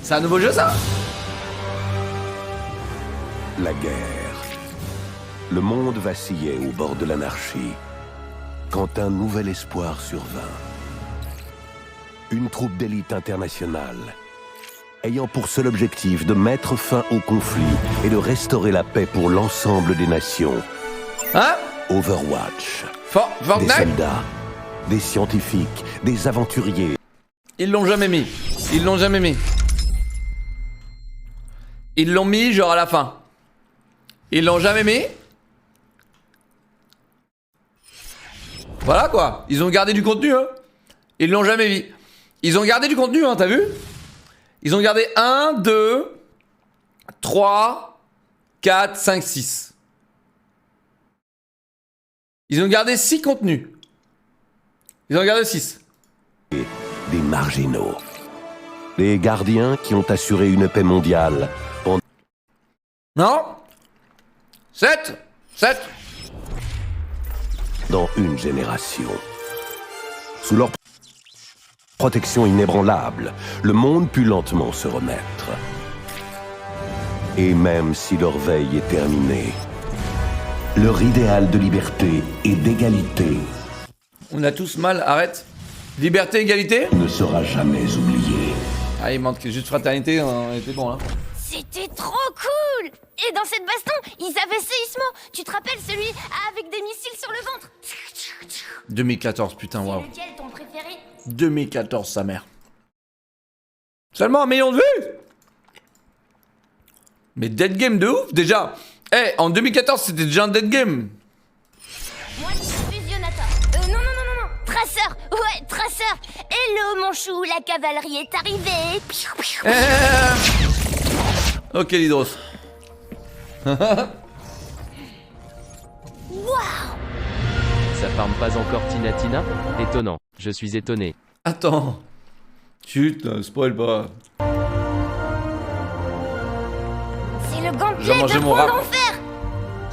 C'est un nouveau jeu ça? La guerre. Le monde vacillait au bord de l'anarchie quand un nouvel espoir survint. Une troupe d'élite internationale ayant pour seul objectif de mettre fin au conflit et de restaurer la paix pour l'ensemble des nations. Hein? Overwatch. Des Fortnite? soldats, des scientifiques, des aventuriers. Ils l'ont jamais mis. Ils l'ont jamais mis. Ils l'ont mis genre à la fin. Ils l'ont jamais mis. Voilà quoi. Ils ont gardé du contenu hein. Ils l'ont jamais mis. Ils ont gardé du contenu hein, t'as vu? Ils ont gardé 1, 2, 3, 4, 5, 6. Ils ont gardé 6 contenus. Ils ont gardé 6. Des marginaux. Les gardiens qui ont assuré une paix mondiale pendant Non? 7. 7. une génération. Sous leur protection inébranlable, le monde put lentement se remettre. Et même si leur veille est terminée, leur idéal de liberté et d'égalité On a tous mal, arrête. Liberté, égalité? ne sera jamais oublié. Ah, il manque juste fraternité, on était bon là. C'était trop cool! Et dans cette baston, ils avaient Séismo. Tu te rappelles celui avec des missiles sur le ventre? 2014, putain, waouh. C'est lequel ton préféré? 2014, sa mère. Seulement 1 million de vues? Mais dead game de ouf, déjà. Eh, en 2014, c'était déjà un dead game. Moi, c'est Fusionnator. Non. Traceur. Ouais, Traceur. Hello, mon chou, la cavalerie est arrivée. Ok, Lidros. Waouh! Ça farme pas encore Tina Tina? Étonnant, je suis étonné. Attends. Chut, spoil pas. C'est le Je vais gantelet manger de mon pont rap. d'enfer.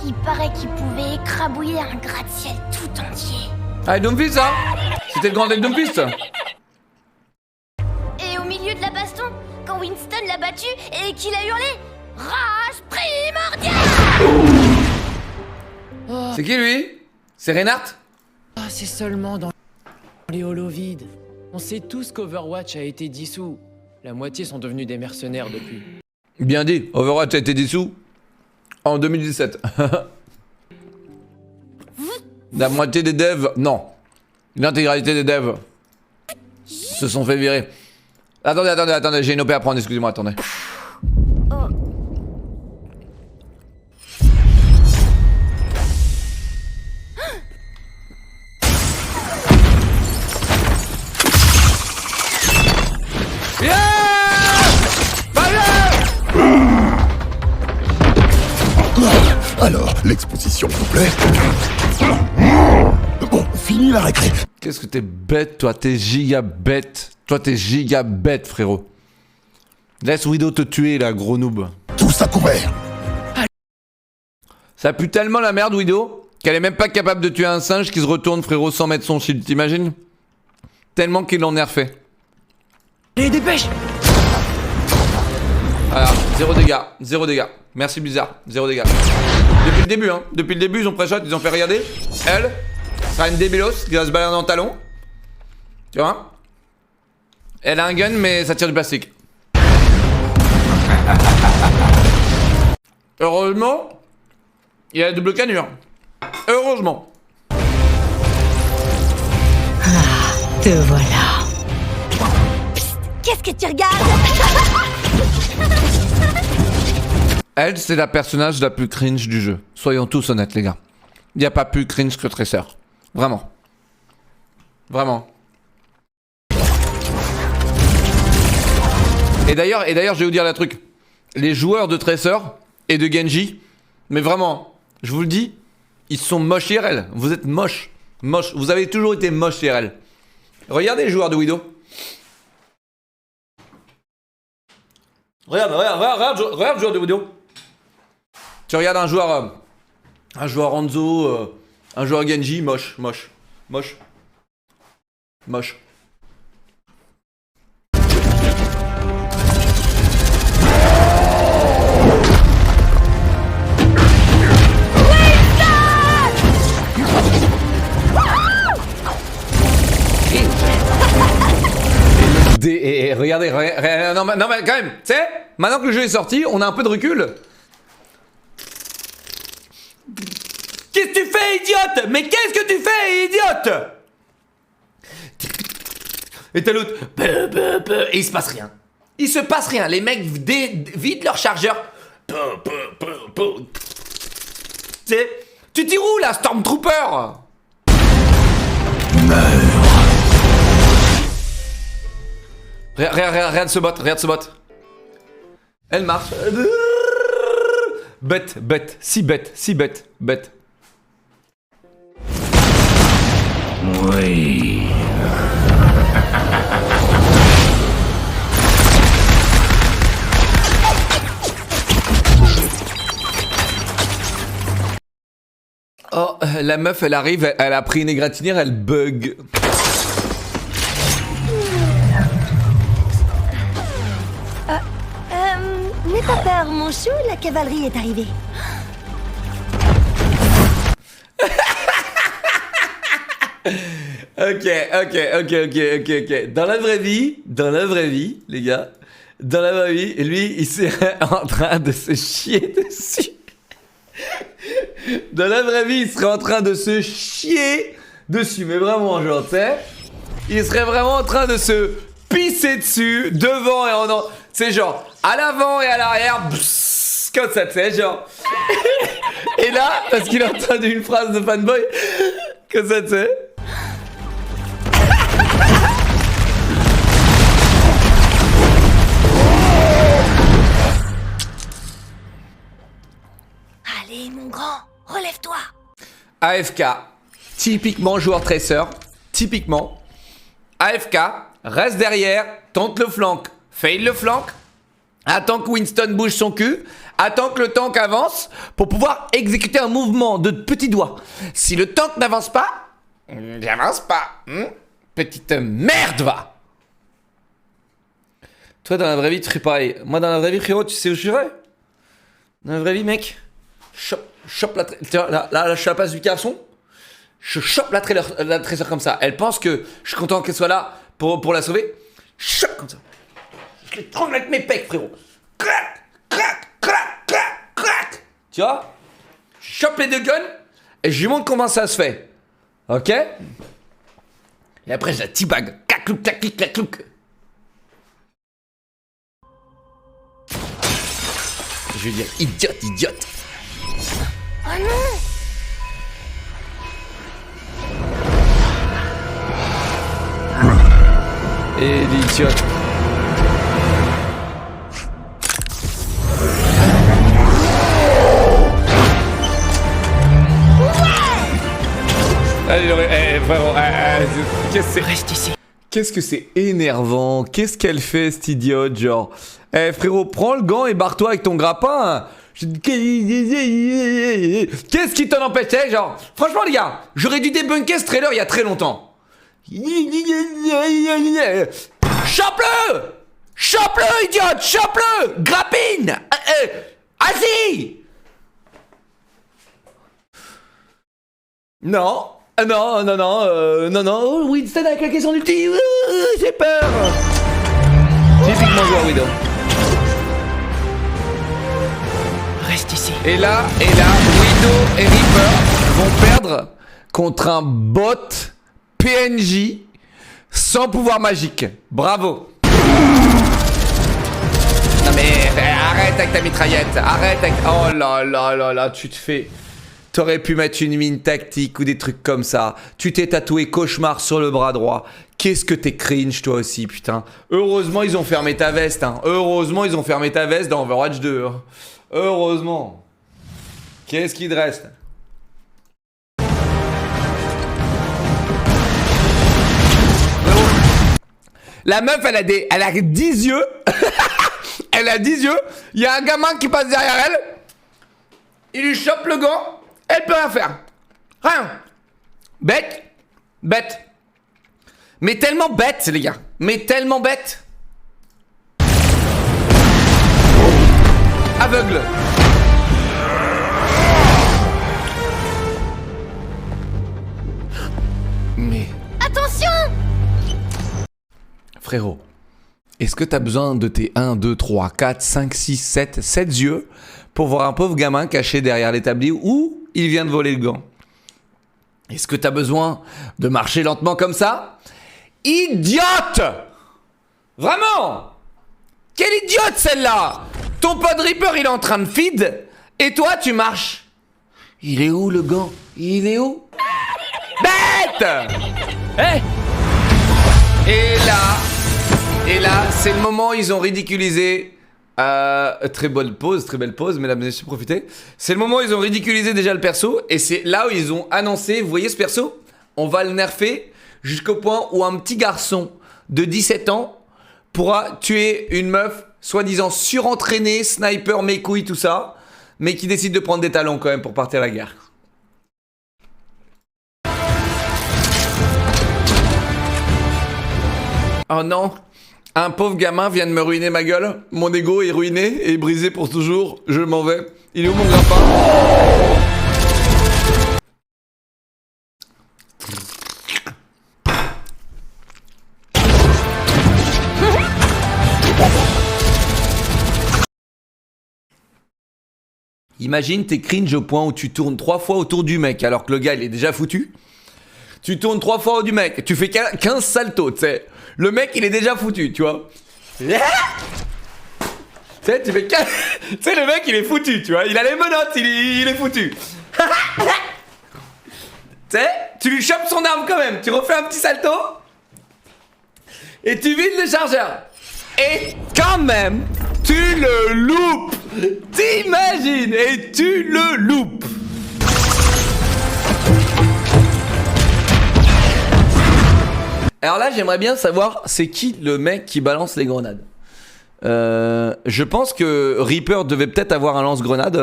Il paraît qu'il pouvait écrabouiller un gratte-ciel tout entier. Ah, Doomfist, ça? C'était le grand deck Doomfist. Et au milieu de la baston, quand Winston l'a battu et qu'il a hurlé Rage primordiale! C'est qui lui? C'est Reinhardt? Ah, c'est seulement dans les holos vides. On sait tous qu'Overwatch a été dissous. La moitié sont devenus des mercenaires depuis. Bien dit, Overwatch a été dissous en 2017. La moitié des devs, non. L'intégralité des devs se sont fait virer. Attendez, j'ai une OP à prendre, excusez-moi, attendez. Oh. Yeah! Fire! Alors, l'exposition vous plaît? Bon, fini la récré. Qu'est-ce que t'es bête, toi, t'es giga bête. Toi, t'es giga bête, frérot. Laisse Widow te tuer, là, gros noob. Tous à couvert. Ça pue tellement la merde, Widow, qu'elle est même pas capable de tuer un singe qui se retourne, frérot, sans mettre son shield, t'imagines? Tellement qu'ils l'ont nerfé. Allez, dépêche! Voilà, 0 dégâts. Merci Blizzard, 0 dégâts. Depuis le début, hein. Depuis le début, ils ont pré-shot, ils ont fait regarder. Elle sera une débilos qui va se balader en talon. Tu vois? Elle a un gun, mais ça tire du plastique. Heureusement, il y a la double canure. Heureusement. Te voilà. Qu'est-ce que tu regardes? Elle, c'est la personnage la plus cringe du jeu. Soyons tous honnêtes, les gars. Il n'y a pas plus cringe que Tracer. Vraiment. Vraiment. Et d'ailleurs, je vais vous dire un truc. Les joueurs de Tracer et de Genji, mais vraiment, je vous le dis, ils sont moches IRL. Vous êtes moches. Moches. Vous avez toujours été moches IRL. Regardez les joueurs de Widow. Regarde le joueur de Widow. Tu regardes un joueur Hanzo, un joueur Genji, moche. regardez, non, mais quand même, tu sais, maintenant que le jeu est sorti, on a un peu de recul. Qu'est-ce que tu fais, idiote? Mais qu'est-ce que tu fais, idiote? Et t'as l'autre, et il se passe rien. Il se passe rien, les mecs vident leur chargeur. Tu sais, tu tires où là, Stormtrooper? Regarde ce bot, regarde ce bot. Elle marche. Bête, si bête, bête. Oui. Oh, la meuf, elle arrive, elle a pris une égratignure, elle bug. N'aie pas peur, mon chou, la cavalerie est arrivée. Ok. Dans la vraie vie, les gars, dans la vraie vie, lui, il serait en train de se chier dessus. Dans la vraie vie, il serait en train de se chier dessus, mais vraiment, genre, tu sais, il serait vraiment en train de se pisser dessus, devant et en... C'est genre, à l'avant et à l'arrière, comme ça, tu sais, genre... Et là, parce qu'il a entendu une phrase de fanboy, comme ça, tu sais... Allez, mon grand, relève-toi. AFK, typiquement joueur tracer, typiquement. AFK, reste derrière, tente le flank, fail le flank, attends que Winston bouge son cul, attends que le tank avance pour pouvoir exécuter un mouvement de petit doigt. Si le tank n'avance pas, il n'avance pas. Petite merde, va. Toi, dans la vraie vie, tu ferais pareil. Moi, dans la vraie vie, frérot, tu sais où je serais? Dans la vraie vie, mec, chope la... Là, je suis à la place du garçon. Je chope la trésor comme ça. Elle pense que je suis content qu'elle soit là pour la sauver. Chope comme ça. Je l'étrangle avec mes pecs, frérot. Clac, clac, clac, clac, clac. Tu vois? Je chope les deux guns et je lui montre comment ça se fait. Ok? Et après, je la teabag. Clac, clouc, clac, clic, clac, clouc. Je vais dire idiote. Oh non! Et l'idiote. Allez, vraiment, Reste ici. qu'est-ce que c'est énervant. Qu'est-ce qu'elle fait, cette idiote, genre. Frérot, prends le gant et barre-toi avec ton grappin. Qu'est-ce qui t'en empêchait, genre. Franchement, les gars, j'aurais dû débunker ce trailer il y a très longtemps. Chope-le! Chope-le, idiote! Chope-le! Grappine! Assis! Non, non, Winston a claqué son ulti, j'ai peur! Typiquement joueur Widow. Reste ici. Et là, Widow et Reaper vont perdre contre un bot PNJ sans pouvoir magique. Bravo! Non mais arrête avec ta mitraillette, arrête avec... Oh là, tu te fais... T'aurais pu mettre une mine tactique ou des trucs comme ça. Tu t'es tatoué cauchemar sur le bras droit. Qu'est-ce que t'es cringe toi aussi, putain. Heureusement ils ont fermé ta veste, hein. Heureusement ils ont fermé ta veste dans Overwatch 2. Hein. Heureusement. Qu'est-ce qu'il te reste? La meuf, elle a 10 yeux. Elle a 10 yeux. Il y a un gamin qui passe derrière elle. Il lui chope le gant. Elle peut rien faire. Rien. Bête. Mais tellement bête, les gars. Mais tellement bête. Aveugle. Mais... Attention! Frérot. Est-ce que t'as besoin de tes 1, 2, 3, 4, 5, 6, 7 yeux pour voir un pauvre gamin caché derrière l'établi où il vient de voler le gant? Est-ce que t'as besoin de marcher lentement comme ça? Idiote! Vraiment! Quelle idiote celle-là! Ton pote Reaper il est en train de feed et toi tu marches. Il est où le gant? Il est où? Bête! Eh! Et là, c'est le moment où ils ont ridiculisé. Très belle pause, mesdames et messieurs, profitez. C'est le moment où ils ont ridiculisé déjà le perso. Et c'est là où ils ont annoncé, vous voyez ce perso? On va le nerfer jusqu'au point où un petit garçon de 17 ans pourra tuer une meuf soi-disant surentraînée, sniper, mes couilles, tout ça, mais qui décide de prendre des talons quand même pour partir à la guerre. Oh non, un pauvre gamin vient de me ruiner ma gueule. Mon ego est ruiné et brisé pour toujours. Je m'en vais. Il est où mon grappin? Imagine t'es cringe au point où tu tournes 3 fois autour du mec alors que le gars il est déjà foutu. Tu tournes 3 fois du mec, tu fais 15 saltos, tu sais. Le mec il est déjà foutu, tu vois. Tu sais, tu fais 15... Tu sais, le mec il est foutu, tu vois. Il a les menottes, il est foutu. Tu sais, tu lui chopes son arme quand même. Tu refais un petit salto. Et tu vides le chargeur. Et quand même, tu le loupes. T'imagines? Et tu le loupes. Alors là, j'aimerais bien savoir c'est qui le mec qui balance les grenades. Je pense que Reaper devait peut-être avoir un lance-grenade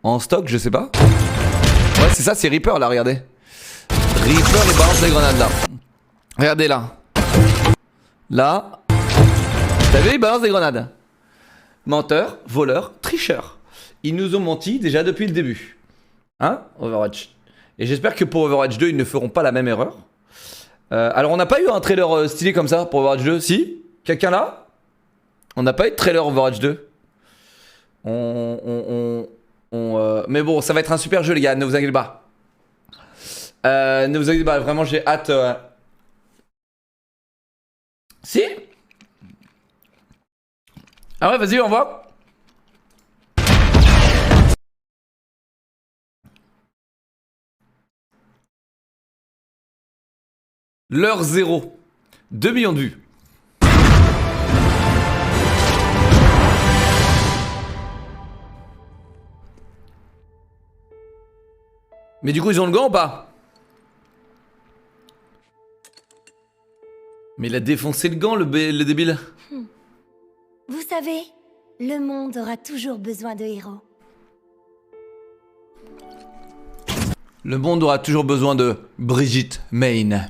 en stock, je sais pas. Ouais, c'est ça, c'est Reaper là, regardez. Reaper, il balance les grenades là. Regardez là. Là. T'as vu, il balance des grenades. Menteur, voleur, tricheur. Ils nous ont menti déjà depuis le début. Hein, Overwatch. Et j'espère que pour Overwatch 2, ils ne feront pas la même erreur. Alors on n'a pas eu un trailer stylé comme ça pour Overwatch 2, si? Quelqu'un là? On n'a pas eu de trailer Overwatch 2. Mais bon, ça va être un super jeu les gars, ne vous inquiétez pas. Ne vous inquiétez pas, vraiment j'ai hâte. Si? Ah ouais, vas-y, on voit. L'heure 0. 2 millions de vues. Mais du coup, ils ont le gant ou pas? Mais il a défoncé le gant, le débile. Vous savez, le monde aura toujours besoin de héros. Le monde aura toujours besoin de Brigitte Main.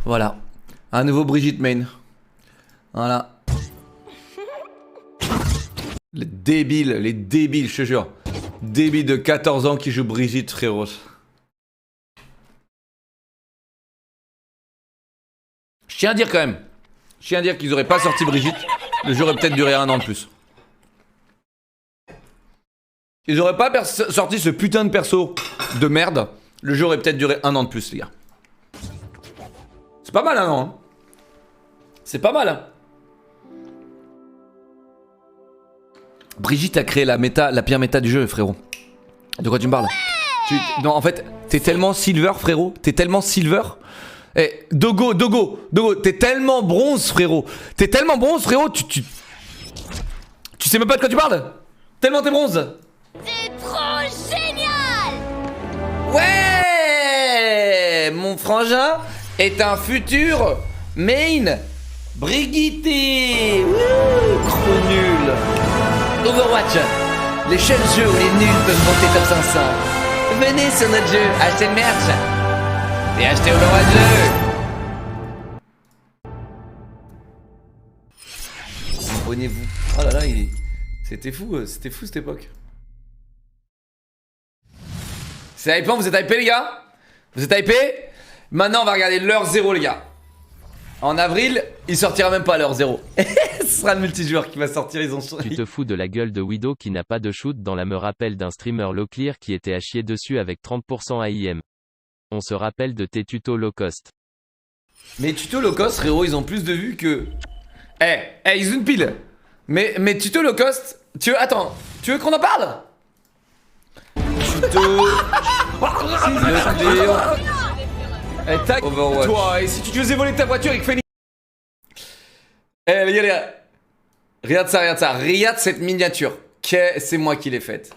Voilà. Un nouveau Brigitte Main. Voilà. Les débiles, je te jure. Débile de 14 ans qui joue Brigitte, frérot. Je tiens à dire quand même. Je tiens à dire qu'ils auraient pas sorti Brigitte. Le jeu aurait peut-être duré 1 an de plus. Ils auraient pas sorti ce putain de perso de merde. Le jeu aurait peut-être duré 1 an de plus, les gars. C'est pas mal, hein, non? C'est pas mal, hein. Brigitte a créé la pire méta du jeu, frérot. De quoi tu me parles? Non, en fait, t'es tellement silver, frérot. T'es tellement silver. Eh, Dogo, t'es tellement bronze, frérot. Tu sais même pas de quoi tu parles? Tellement t'es bronze. C'est trop génial! Ouais! Mon frangin est un futur main Brigitte. Trop nul. Overwatch, les seuls jeux où les nuls peuvent monter top 500. Venez sur notre jeu, achetez le merch et achetez Overwatch 2. Abonnez-vous. Oh là là, c'était fou cette époque. C'est hypant, vous êtes hypés les gars? Vous êtes hypés? Maintenant on va regarder l'heure 0 les gars. En avril, il sortira même pas l'heure 0. Ce sera le multijoueur qui va sortir, ils ont... Tu te fous de la gueule de Widow qui n'a pas de shoot dans la me rappelle d'un streamer low clear qui était à chier dessus avec 30% AIM. On se rappelle de tes tutos low cost. Mes tutos low cost, frérot, ils ont plus de vues que... ils ont une pile. Mais tutos low cost, attends, tu veux qu'on en parle? Tuto... tac, Overwatch. Toi, et si tu te faisais voler ta voiture avec Phoenix... les gars, regarde ça, regarde cette miniature. C'est moi qui l'ai faite.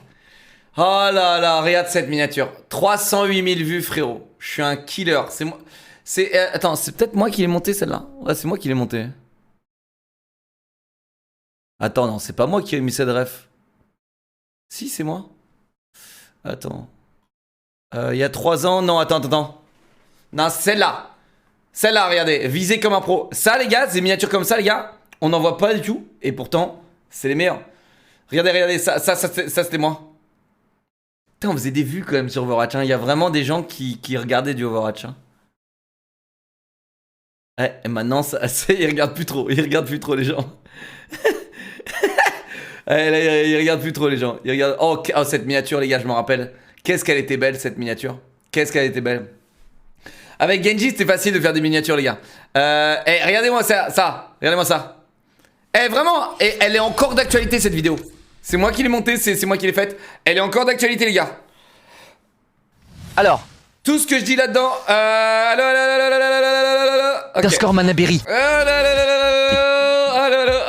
Oh là là, regarde cette miniature. 308 000 vues, frérot. Je suis un killer, c'est moi... attends, c'est peut-être moi qui l'ai monté celle-là. Ouais, c'est moi qui l'ai monté. Attends, non, c'est pas moi qui ai mis cette ref. Si, c'est moi. Attends. Il y a 3 ans, non, attends. Non, celle-là. Celle-là, regardez, visez comme un pro. Ça, les gars, des miniatures comme ça, les gars, on n'en voit pas du tout. Et pourtant, c'est les meilleurs. Regardez, ça c'était moi. Putain, on faisait des vues quand même sur Overwatch. Hein. Il y a vraiment des gens qui regardaient du Overwatch. Hein. Et maintenant, ils regardent plus trop. Ils regardent plus trop les gens. Là, ils regardent plus trop les gens. Ils regardent... Oh, cette miniature, les gars, je me rappelle. Qu'est-ce qu'elle était belle, cette miniature. Qu'est-ce qu'elle était belle. Avec Genji, c'était facile de faire des miniatures, les gars. Regardez-moi ça. Regardez-moi ça. Vraiment, elle est encore d'actualité, cette vidéo. C'est moi qui l'ai montée, c'est moi qui l'ai faite. Elle est encore d'actualité, les gars. Alors, tout ce que je dis là-dedans... Underscore Manaberry.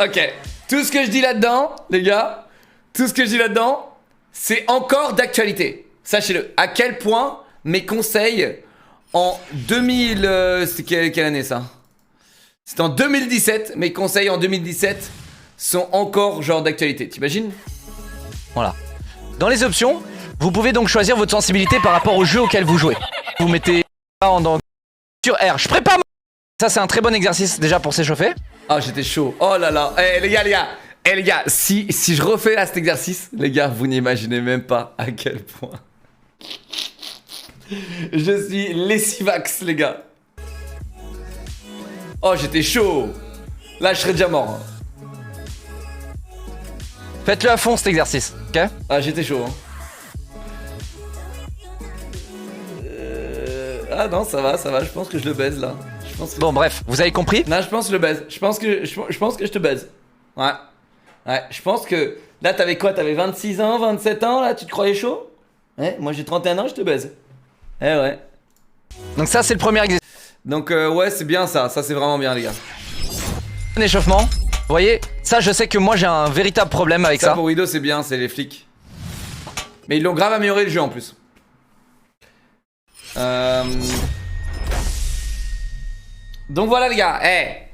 Ok. Tout ce que je dis là-dedans, les gars, tout ce que je dis là-dedans, c'est encore d'actualité. Sachez-le. À quel point mes conseils en 2000... C'était quelle année, ça? C'était en 2017. Mes conseils en 2017 sont encore genre d'actualité. T'imagines? Voilà. Dans les options, vous pouvez donc choisir votre sensibilité par rapport au jeu auquel vous jouez. Vous mettez sur R. Je prépare. Ça, c'est un très bon exercice déjà pour s'échauffer. Ah, j'étais chaud. Oh là là. Les gars, si je refais là cet exercice, les gars, vous n'imaginez même pas à quel point je suis lessivax, les gars. Oh, j'étais chaud. Là, je serais déjà mort. Faites-le à fond cet exercice, ok? Ah, j'étais chaud. Hein. Ah non, ça va, je pense que je le baise là. Je pense que... Bon, bref, vous avez compris? Non, je pense que je le baise. Je pense que je te baise. Ouais, je pense que... Là, t'avais quoi? T'avais 26 ans, 27 ans, là, tu te croyais chaud? Ouais, moi j'ai 31 ans, je te baise. Ouais. Donc ça, c'est le premier exercice. Donc ouais, c'est bien ça c'est vraiment bien, les gars. Un échauffement. Vous voyez, ça, je sais que moi, j'ai un véritable problème avec ça. Pour Widow, c'est bien, c'est les flics. Mais ils l'ont grave amélioré le jeu en plus. Donc voilà, les gars.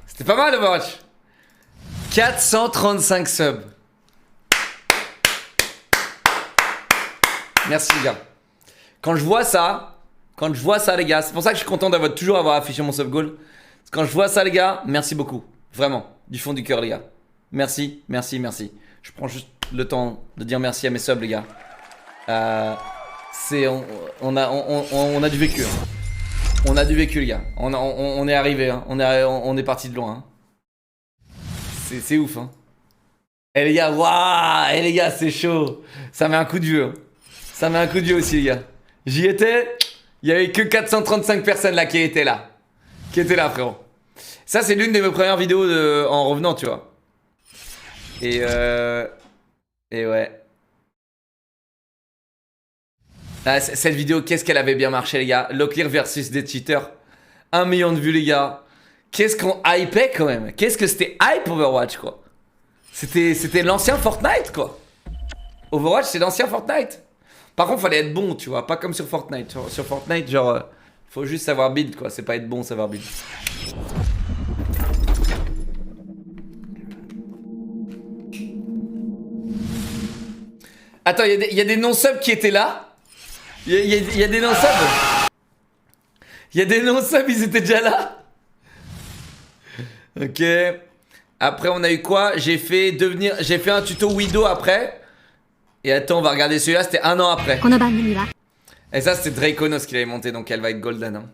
C'était pas mal Overwatch. 435 subs. Merci, les gars. Quand je vois ça, les gars, c'est pour ça que je suis content d'avoir toujours affiché mon sub goal. Quand je vois ça, les gars, merci beaucoup. Vraiment, du fond du cœur, les gars. Merci. Je prends juste le temps de dire merci à mes subs, les gars. On a du vécu. Hein. On a du vécu, les gars. On est arrivé. Hein. On est parti de loin. Hein. C'est ouf. Hein. Les gars, waouh. Les gars, c'est chaud. Ça met un coup de vieux. Hein. Ça met un coup de vieux aussi, les gars. J'y étais. Il y avait que 435 personnes là qui étaient là. Frérot. Ça, c'est l'une de mes premières vidéos en revenant, tu vois. Et ouais. Ah, cette vidéo, qu'est-ce qu'elle avait bien marché, les gars. Locklear versus des cheaters. 1 million de vues, les gars. Qu'est-ce qu'on hypait quand même. Qu'est-ce que c'était hype Overwatch, quoi. C'était l'ancien Fortnite, quoi. Overwatch, c'est l'ancien Fortnite. Par contre, fallait être bon, tu vois. Pas comme sur Fortnite. Sur Fortnite, genre... faut juste savoir build, quoi. C'est pas être bon, savoir build. Attends, il y a des non-subs qui étaient là. Il y a des non-subs. Il y a des non-subs, ils étaient déjà là. Ok. Après, on a eu quoi? J'ai fait un tuto Widow après. Et attends, on va regarder celui-là, c'était 1 an après. Et ça, c'était Draconos qui l'avait monté, donc elle va être golden. Hein.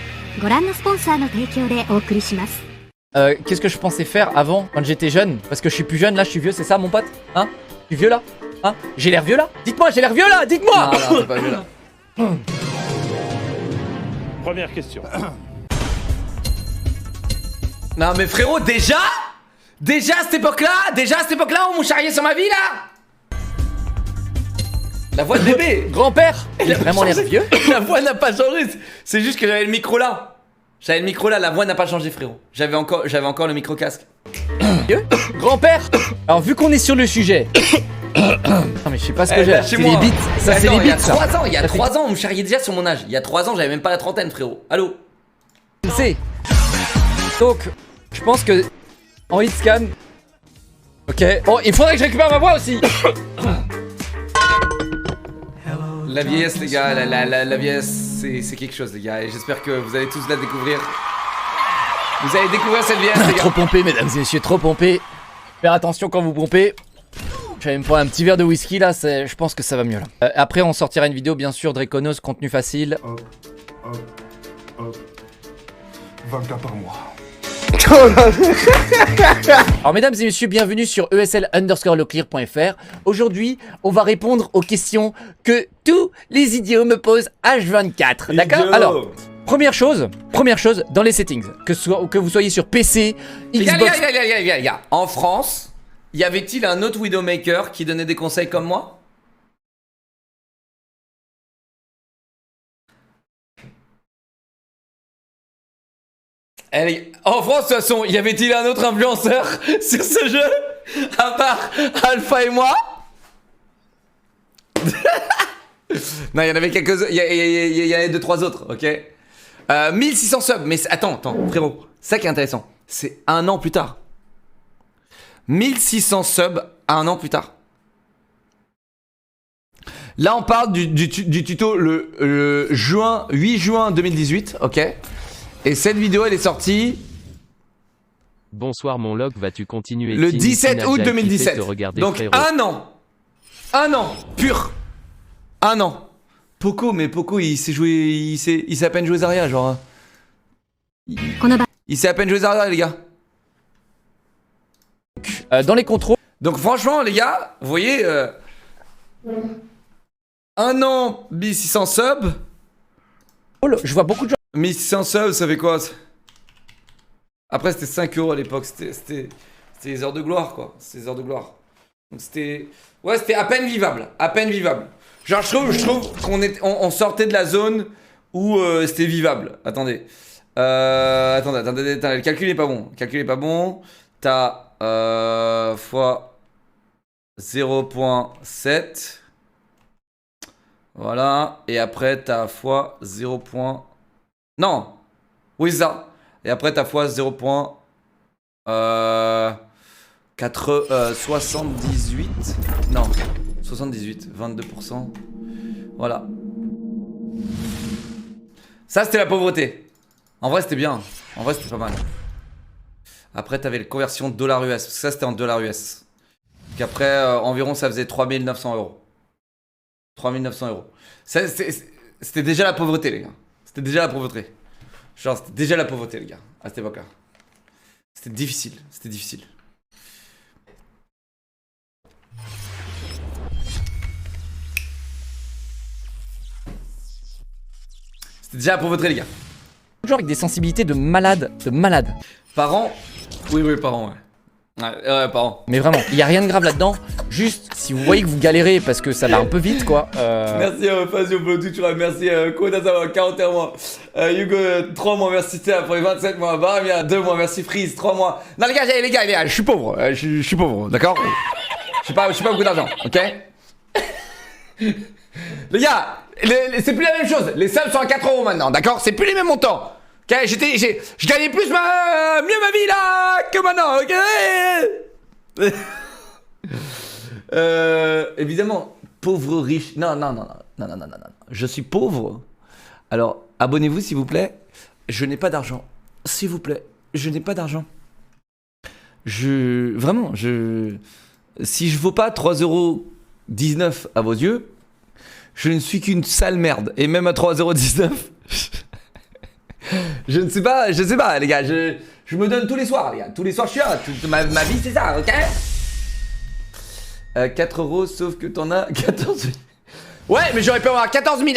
Qu'est-ce que je pensais faire avant, quand j'étais jeune? Parce que je suis plus jeune, là je suis vieux, c'est ça mon pote? Hein? Je suis vieux là? Hein? J'ai l'air vieux là? Dites-moi, j'ai l'air vieux là? Dites-moi! Non, t'es pas vieux là. Première question. Non mais frérot, déjà à cette époque-là, on m'a charrié sur ma vie là. La voix de bébé. Grand-père! Il a vraiment l'air vieux? La voix n'a pas changé, c'est juste que j'avais le micro là. La voix n'a pas changé frérot. J'avais encore le micro casque. Vieux? Grand-père! Alors vu qu'on est sur le sujet... Non mais je sais pas ce que j'ai, c'est les bites, ça c'est les bites ça. Il y a 3 ans, on me charriait déjà sur mon âge. Il y a 3 ans, j'avais même pas la trentaine frérot. Allô? C'est. Donc, je pense que... En hitscan... Ok. Oh, il faudrait que je récupère ma voix aussi. La vieillesse les gars, la vieillesse c'est quelque chose les gars. Et j'espère que vous allez tous la découvrir. Vous allez découvrir cette vieillesse les gars. Trop pompé mesdames et messieurs, trop pompé. Faire attention quand vous pompez. Je vais me prendre un petit verre de whisky là, je pense que ça va mieux là. Après on sortira une vidéo bien sûr, Draconos, contenu facile. 20K par mois. Alors mesdames et messieurs, bienvenue sur esl_leclerc.fr. Aujourd'hui, on va répondre aux questions que tous les idiots me posent H24. D'accord? Alors, première chose, dans les settings, que vous soyez sur PC, Xbox... Les gars. En France, y avait-il un autre Widowmaker qui donnait des conseils comme moi? En France, de toute façon, y avait-il un autre influenceur sur ce jeu à part Alpha et moi? Non, il y en avait quelques-uns. Il y en avait 2-3 autres, ok. 1600 subs, mais attends, frérot. Ça qui est intéressant, c'est un an plus tard. 1600 subs, un an plus tard. Là, on parle du tuto le 8 juin 2018, ok. Et cette vidéo, elle est sortie... Bonsoir mon log, vas-tu continuer le 17 août 2017. Donc frérot. un an, pur. Un an. Poco, mais Poco, il s'est joué... Il s'est à peine joué Zarya, genre... Il s'est à peine joué Zarya, les gars. Dans les contrôles... Donc franchement, les gars, vous voyez... un an, 1600 subs. Je vois beaucoup de gens... 1600 subs, ça fait quoi? Après, c'était 5 € à l'époque. C'était les heures de gloire, quoi. C'était les heures de gloire. Donc c'était... Ouais, c'était à peine vivable. À peine vivable. Genre, je trouve qu'on sortait de la zone où c'était vivable. Attendez. Attendez. Le calcul est pas bon. T'as fois 0.7. Voilà. Et après, t'as fois 0. Non. Oui, c'est ça. Et après, t'as fois 78. Non. 78. 22%. Voilà. Ça, c'était la pauvreté. En vrai, c'était bien. En vrai, c'était pas mal. Après, t'avais les conversions $US. Parce que ça, c'était en $US. Donc après, environ, ça faisait 3900 €. 3900 €. C'était déjà la pauvreté, les gars. C'était déjà la pauvreté. Genre, c'était déjà la pauvreté, les gars, à cette époque-là. C'était difficile. C'était déjà la pauvreté, les gars. Genre avec des sensibilités de malade. Parents? Oui, parents, ouais. Ouais, parents. Mais vraiment, il y a rien de grave là-dedans. Juste, si vous voyez que vous galérez parce que ça va un peu vite, quoi. Merci Fazio pour le tutoriel, merci Kodazawa, 41 mois. Hugo, 3 mois, merci Théa pour les 27 mois. Baramia, 2 mois, merci Freeze, 3 mois. Non, les gars, je suis pauvre. Je suis pauvre, d'accord? Je suis pas beaucoup d'argent, ok? Les gars, c'est plus la même chose. Les subs sont à 4 € maintenant, d'accord? C'est plus les mêmes montants. Ok, je gagnais plus mieux ma vie là que maintenant, ok? Évidemment, pauvre riche. Non. Je suis pauvre. Alors, abonnez-vous s'il vous plaît. Je n'ai pas d'argent. S'il vous plaît, je n'ai pas d'argent. Vraiment, si je vaux pas 3,19 € à vos yeux, je ne suis qu'une sale merde. Et même à 3,19 €, je ne sais pas, les gars. Je Je me donne tous les soirs, les gars. Tous les soirs, je suis là. Ma vie, c'est ça, ok 4 euros, sauf que t'en as 14 000. Ouais, mais j'aurais pu avoir 14 001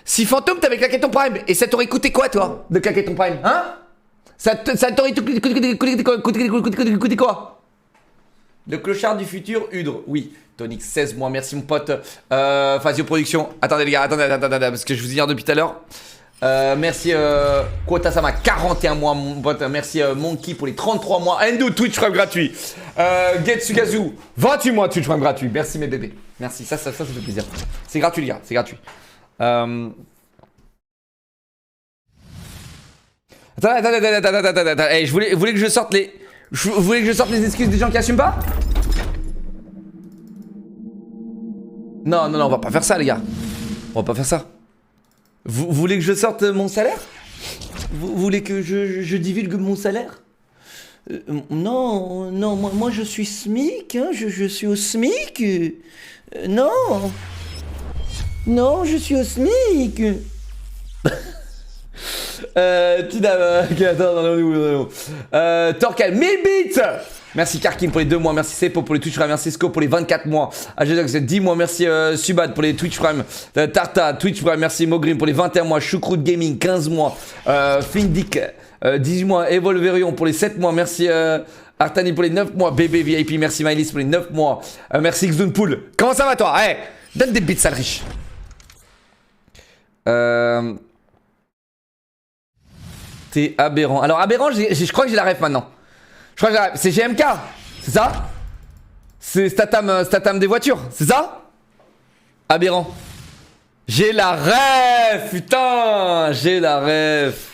si Fantôme t'avait claqué ton prime. Et ça t'aurait coûté quoi, toi, de claquer ton prime, hein? Ça t'aurait coûté quoi? Le clochard du futur, Udre. Oui. Tonic, 16 mois. Merci, mon pote. Fazio Production. Attendez, les gars. Attendez. Parce que je vous ignore depuis tout à l'heure. Merci Quota Sama 41 mois mon pote. Merci Monkey pour les 33 mois. Endo Twitch Prime gratuit. Getsugazu 28 mois Twitch Prime gratuit. Merci mes bébés. Merci, ça fait plaisir. C'est gratuit les gars, c'est gratuit. Attendez. Hey, vous voulez que je sorte les. Vous voulez que je sorte les excuses des gens qui assument pas? Non, on va pas faire ça les gars. On va pas faire ça. Vous voulez que je sorte mon salaire? Vous voulez que je divulgue mon salaire? Non, moi je suis SMIC, hein, je suis au SMIC. Non, je suis au SMIC. Torcal, 1000 bits. Merci Karkin pour les 2 mois, merci Sepo pour les Twitch Prime, merci Sco pour les 24 mois, AGDox 10 mois, merci Subad pour les Twitch Prime, Tarta, Twitch Prime, merci Mogrim pour les 21 mois, Choucroute Gaming 15 mois, Findic 18 mois, Evolverion pour les 7 mois, merci Artani pour les 9 mois, Bébé VIP, merci Mylis pour les 9 mois, merci Xunpool. Comment ça va toi? Hey, donne des bits sale riche. T'es aberrant. Alors aberrant, je crois que j'ai la ref maintenant. Je crois que j'ai la ref. C'est GMK, c'est ça? C'est Statam des voitures, c'est ça? Aberrant. J'ai la ref, putain, j'ai la ref.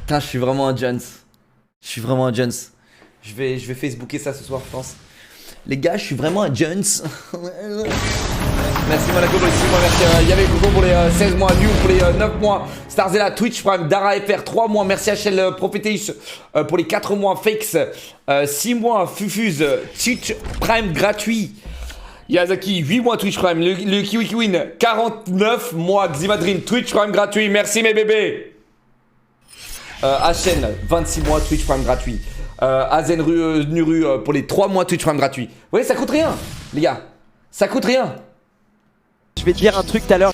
Putain, je suis vraiment un Jones. Je suis vraiment un Jones. Je vais Facebooker ça ce soir, je pense. Les gars, je suis vraiment un Jones. Merci Monaco pour les 6 mois, merci Yave Coco pour les 16 mois, Liu pour les 9 mois, Starzella, Twitch Prime, Dara FR 3 mois, merci HL Prophéteus pour les 4 mois, Fakes 6 mois, Fufuse, Twitch Prime gratuit, Yazaki 8 mois Twitch Prime, le Kiwi Kiwin 49 mois, Ximadrin Twitch Prime gratuit, merci mes bébés. HN 26 mois Twitch Prime gratuit, Azen Nuru pour les 3 mois Twitch Prime gratuit. Vous voyez, ça coûte rien les gars, ça coûte rien. Je vais te dire un truc tout à l'heure.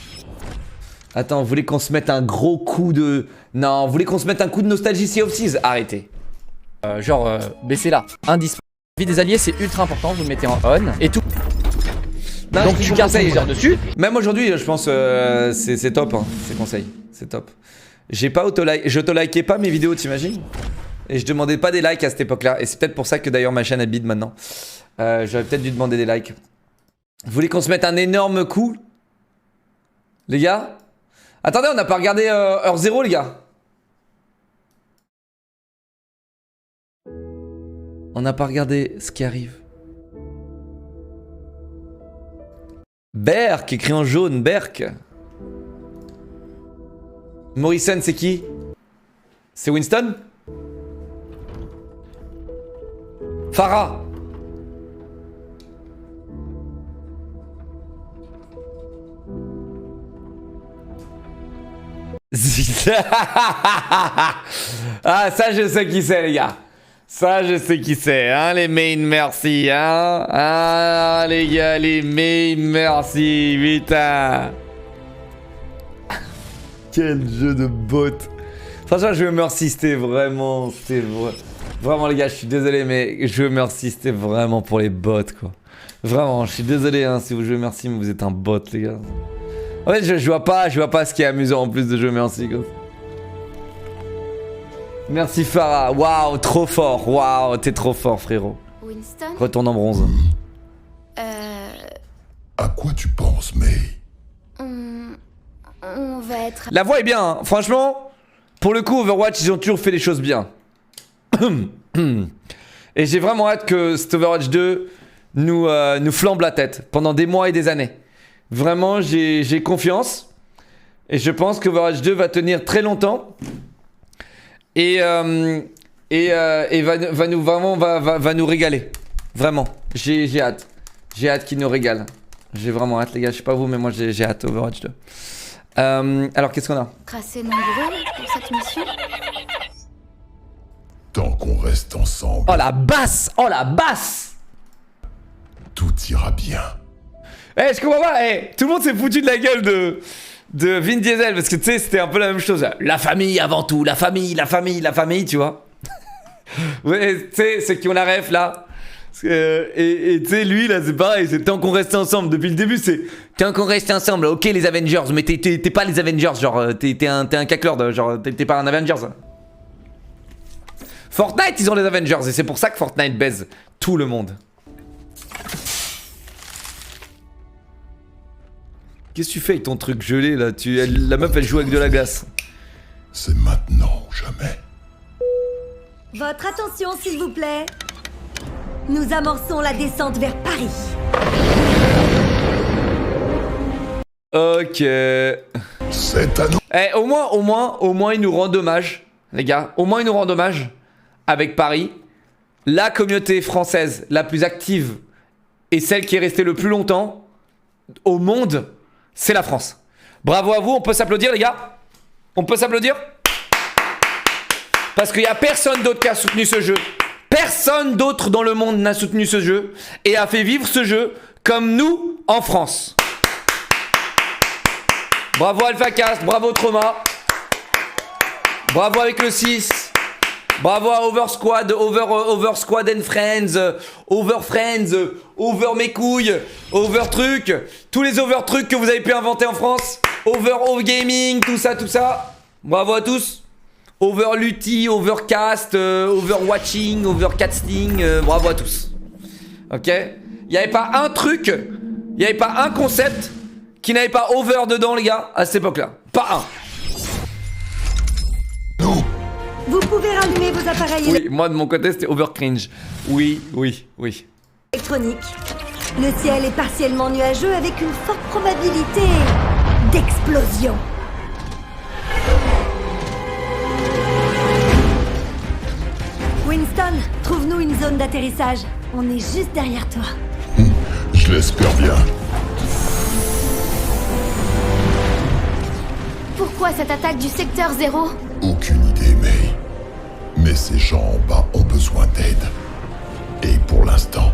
Attends, vous voulez qu'on se mette un gros coup de... Non, vous voulez qu'on se mette un coup de nostalgie Sea of Thieves? Arrêtez. Baissez là. Indispensable. La vie des alliés, c'est ultra important. Vous le mettez en on et tout. Non, donc tu conseilles dessus. Même aujourd'hui, je pense c'est top, hein, ces conseils. C'est top. J'ai pas auto-like. J'auto-likais pas mes vidéos, t'imagines? Et je demandais pas des likes à cette époque-là. Et c'est peut-être pour ça que d'ailleurs ma chaîne elle bide maintenant. J'aurais peut-être dû demander des likes. Vous voulez qu'on se mette un énorme coup? Les gars? Attendez, on n'a pas regardé heure 0 les gars. On n'a pas regardé ce qui arrive. Berk, écrit en jaune, Berk. Morrison, c'est qui? C'est Winston? Farah. Ah, ça je sais qui c'est les gars. Ça je sais qui c'est, hein les mains, merci, hein. Ah les gars, les mains, merci, putain. Quel jeu de bot. Franchement, je merci, c'était vraiment, vraiment les gars, je suis désolé, mais je merci, c'était vraiment pour les bots quoi. Vraiment, je suis désolé hein, si vous jouez merci, mais vous êtes un bot les gars. En fait, je vois pas ce qui est amusant en plus de jeu, merci quoi. Merci Farah, waouh, trop fort, waouh, t'es trop fort frérot. Winston? Retourne en bronze. À quoi tu penses, May? On va être... La voix est bien, hein. Franchement, pour le coup, Overwatch, ils ont toujours fait les choses bien. Et j'ai vraiment hâte que cet Overwatch 2 nous flambe la tête pendant des mois et des années. Vraiment, j'ai confiance. Et je pense que Overwatch 2 va tenir très longtemps. Et va nous régaler. Vraiment. J'ai hâte. J'ai hâte qu'il nous régale. J'ai vraiment hâte, les gars. Je sais pas vous, mais moi, j'ai hâte Overwatch 2. Alors, qu'est-ce qu'on a? Tracé nombreux pour cette mission? T'as qu'on reste ensemble, Oh la basse! Oh la basse! tout ira bien. Eh, je comprends pas, tout le monde s'est foutu de la gueule de Vin Diesel, parce que tu sais, c'était un peu la même chose. La famille avant tout, la famille, tu vois. Ouais, tu sais, ceux qui ont la ref là. Et tu sais, lui là, c'est pareil, c'est tant qu'on reste ensemble. Depuis le début, c'est tant qu'on reste ensemble. Ok, les Avengers, mais t'es pas les Avengers, genre, t'es un caclord, genre, t'es pas un Avengers. Fortnite, ils ont les Avengers, et c'est pour ça que Fortnite baise tout le monde. Qu'est-ce que tu fais avec ton truc gelé là? La meuf elle joue avec de la glace. C'est maintenant ou jamais. Votre attention, s'il vous plaît. Nous amorçons la descente vers Paris. Ok. C'est à nous. Eh, au moins, ils nous rendent hommage, les gars. Au moins, ils nous rendent hommage avec Paris. La communauté française la plus active et celle qui est restée le plus longtemps au monde, c'est la France. Bravo à vous, on peut s'applaudir, les gars? On peut s'applaudir? Parce qu'il n'y a personne d'autre qui a soutenu ce jeu. Personne d'autre dans le monde n'a soutenu ce jeu et a fait vivre ce jeu comme nous en France. Bravo AlphaCast, bravo Trauma. Bravo avec le 6. Bravo à Over Squad, Over Squad and Friends, Over Friends, Over mes couilles, Over trucs, tous les over trucs que vous avez pu inventer en France. Over Gaming, tout ça. Bravo à tous. Over Lutti, Overcast, Overwatching, Overcasting, bravo à tous. Ok? Il n'y avait pas un truc, il n'y avait pas un concept qui n'avait pas over dedans, les gars, à cette époque-là. Pas un. Vous pouvez rallumer vos appareils Oui, moi de mon côté c'était over cringe. Oui. électroniques. Le ciel est partiellement nuageux avec une forte probabilité d'explosion. Winston, trouve-nous une zone d'atterrissage. On est juste derrière toi. Je l'espère bien. Pourquoi cette attaque du secteur 0? Aucune idée, May. Mais ces gens en bas ont besoin d'aide. Et pour l'instant,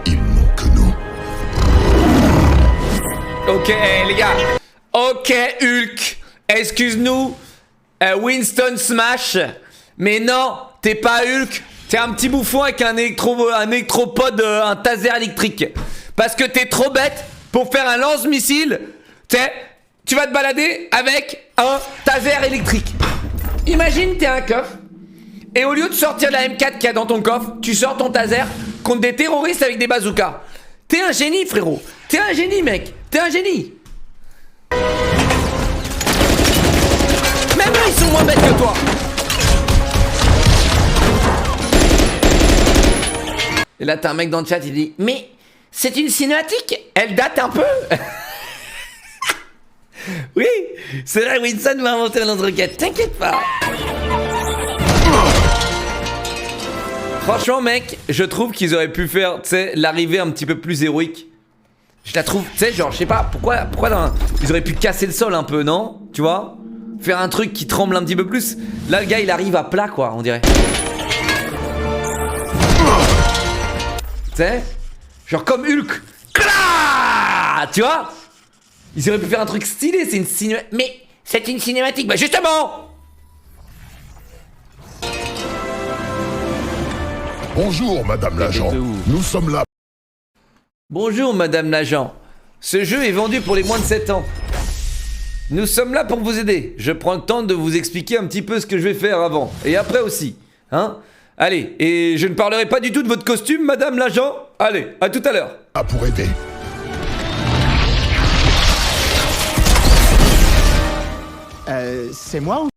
ils n'ont que nous. Ok, les gars. Ok, Hulk. Excuse-nous. Winston Smash. Mais non, t'es pas Hulk. T'es un petit bouffon avec un électropode, un taser électrique. Parce que t'es trop bête pour faire un lance-missile. Tu vas te balader avec un taser électrique. Imagine, t'es un coffre. Et au lieu de sortir la M4 qu'il y a dans ton coffre, tu sors ton taser contre des terroristes avec des bazookas. T'es un génie, frérot. T'es un génie, mec. T'es un génie. Même eux, ils sont moins bêtes que toi. Et là, t'as un mec dans le chat, il dit: mais c'est une cinématique. Elle date un peu. Oui, c'est vrai, Winston m'a inventé un lance-roquette. T'inquiète pas. Franchement, mec, je trouve qu'ils auraient pu faire, tu sais, l'arrivée un petit peu plus héroïque. Je la trouve, tu sais, genre, je sais pas, pourquoi ils auraient pu casser le sol un peu, non? Tu vois? Faire un truc qui tremble un petit peu plus. Là, le gars, il arrive à plat, quoi, on dirait. Tu sais? Genre comme Hulk. Claah, tu vois? Ils auraient pu faire un truc stylé, c'est une cinématique. Mais c'est une cinématique, bah justement! Bonjour, Madame l'agent. Nous sommes là. Bonjour, Madame l'agent. Ce jeu est vendu pour les moins de 7 ans. Nous sommes là pour vous aider. Je prends le temps de vous expliquer un petit peu ce que je vais faire avant. Et après aussi. Hein? Allez, et je ne parlerai pas du tout de votre costume, Madame l'agent. Allez, à tout à l'heure. Ah, pour aider. C'est moi ou...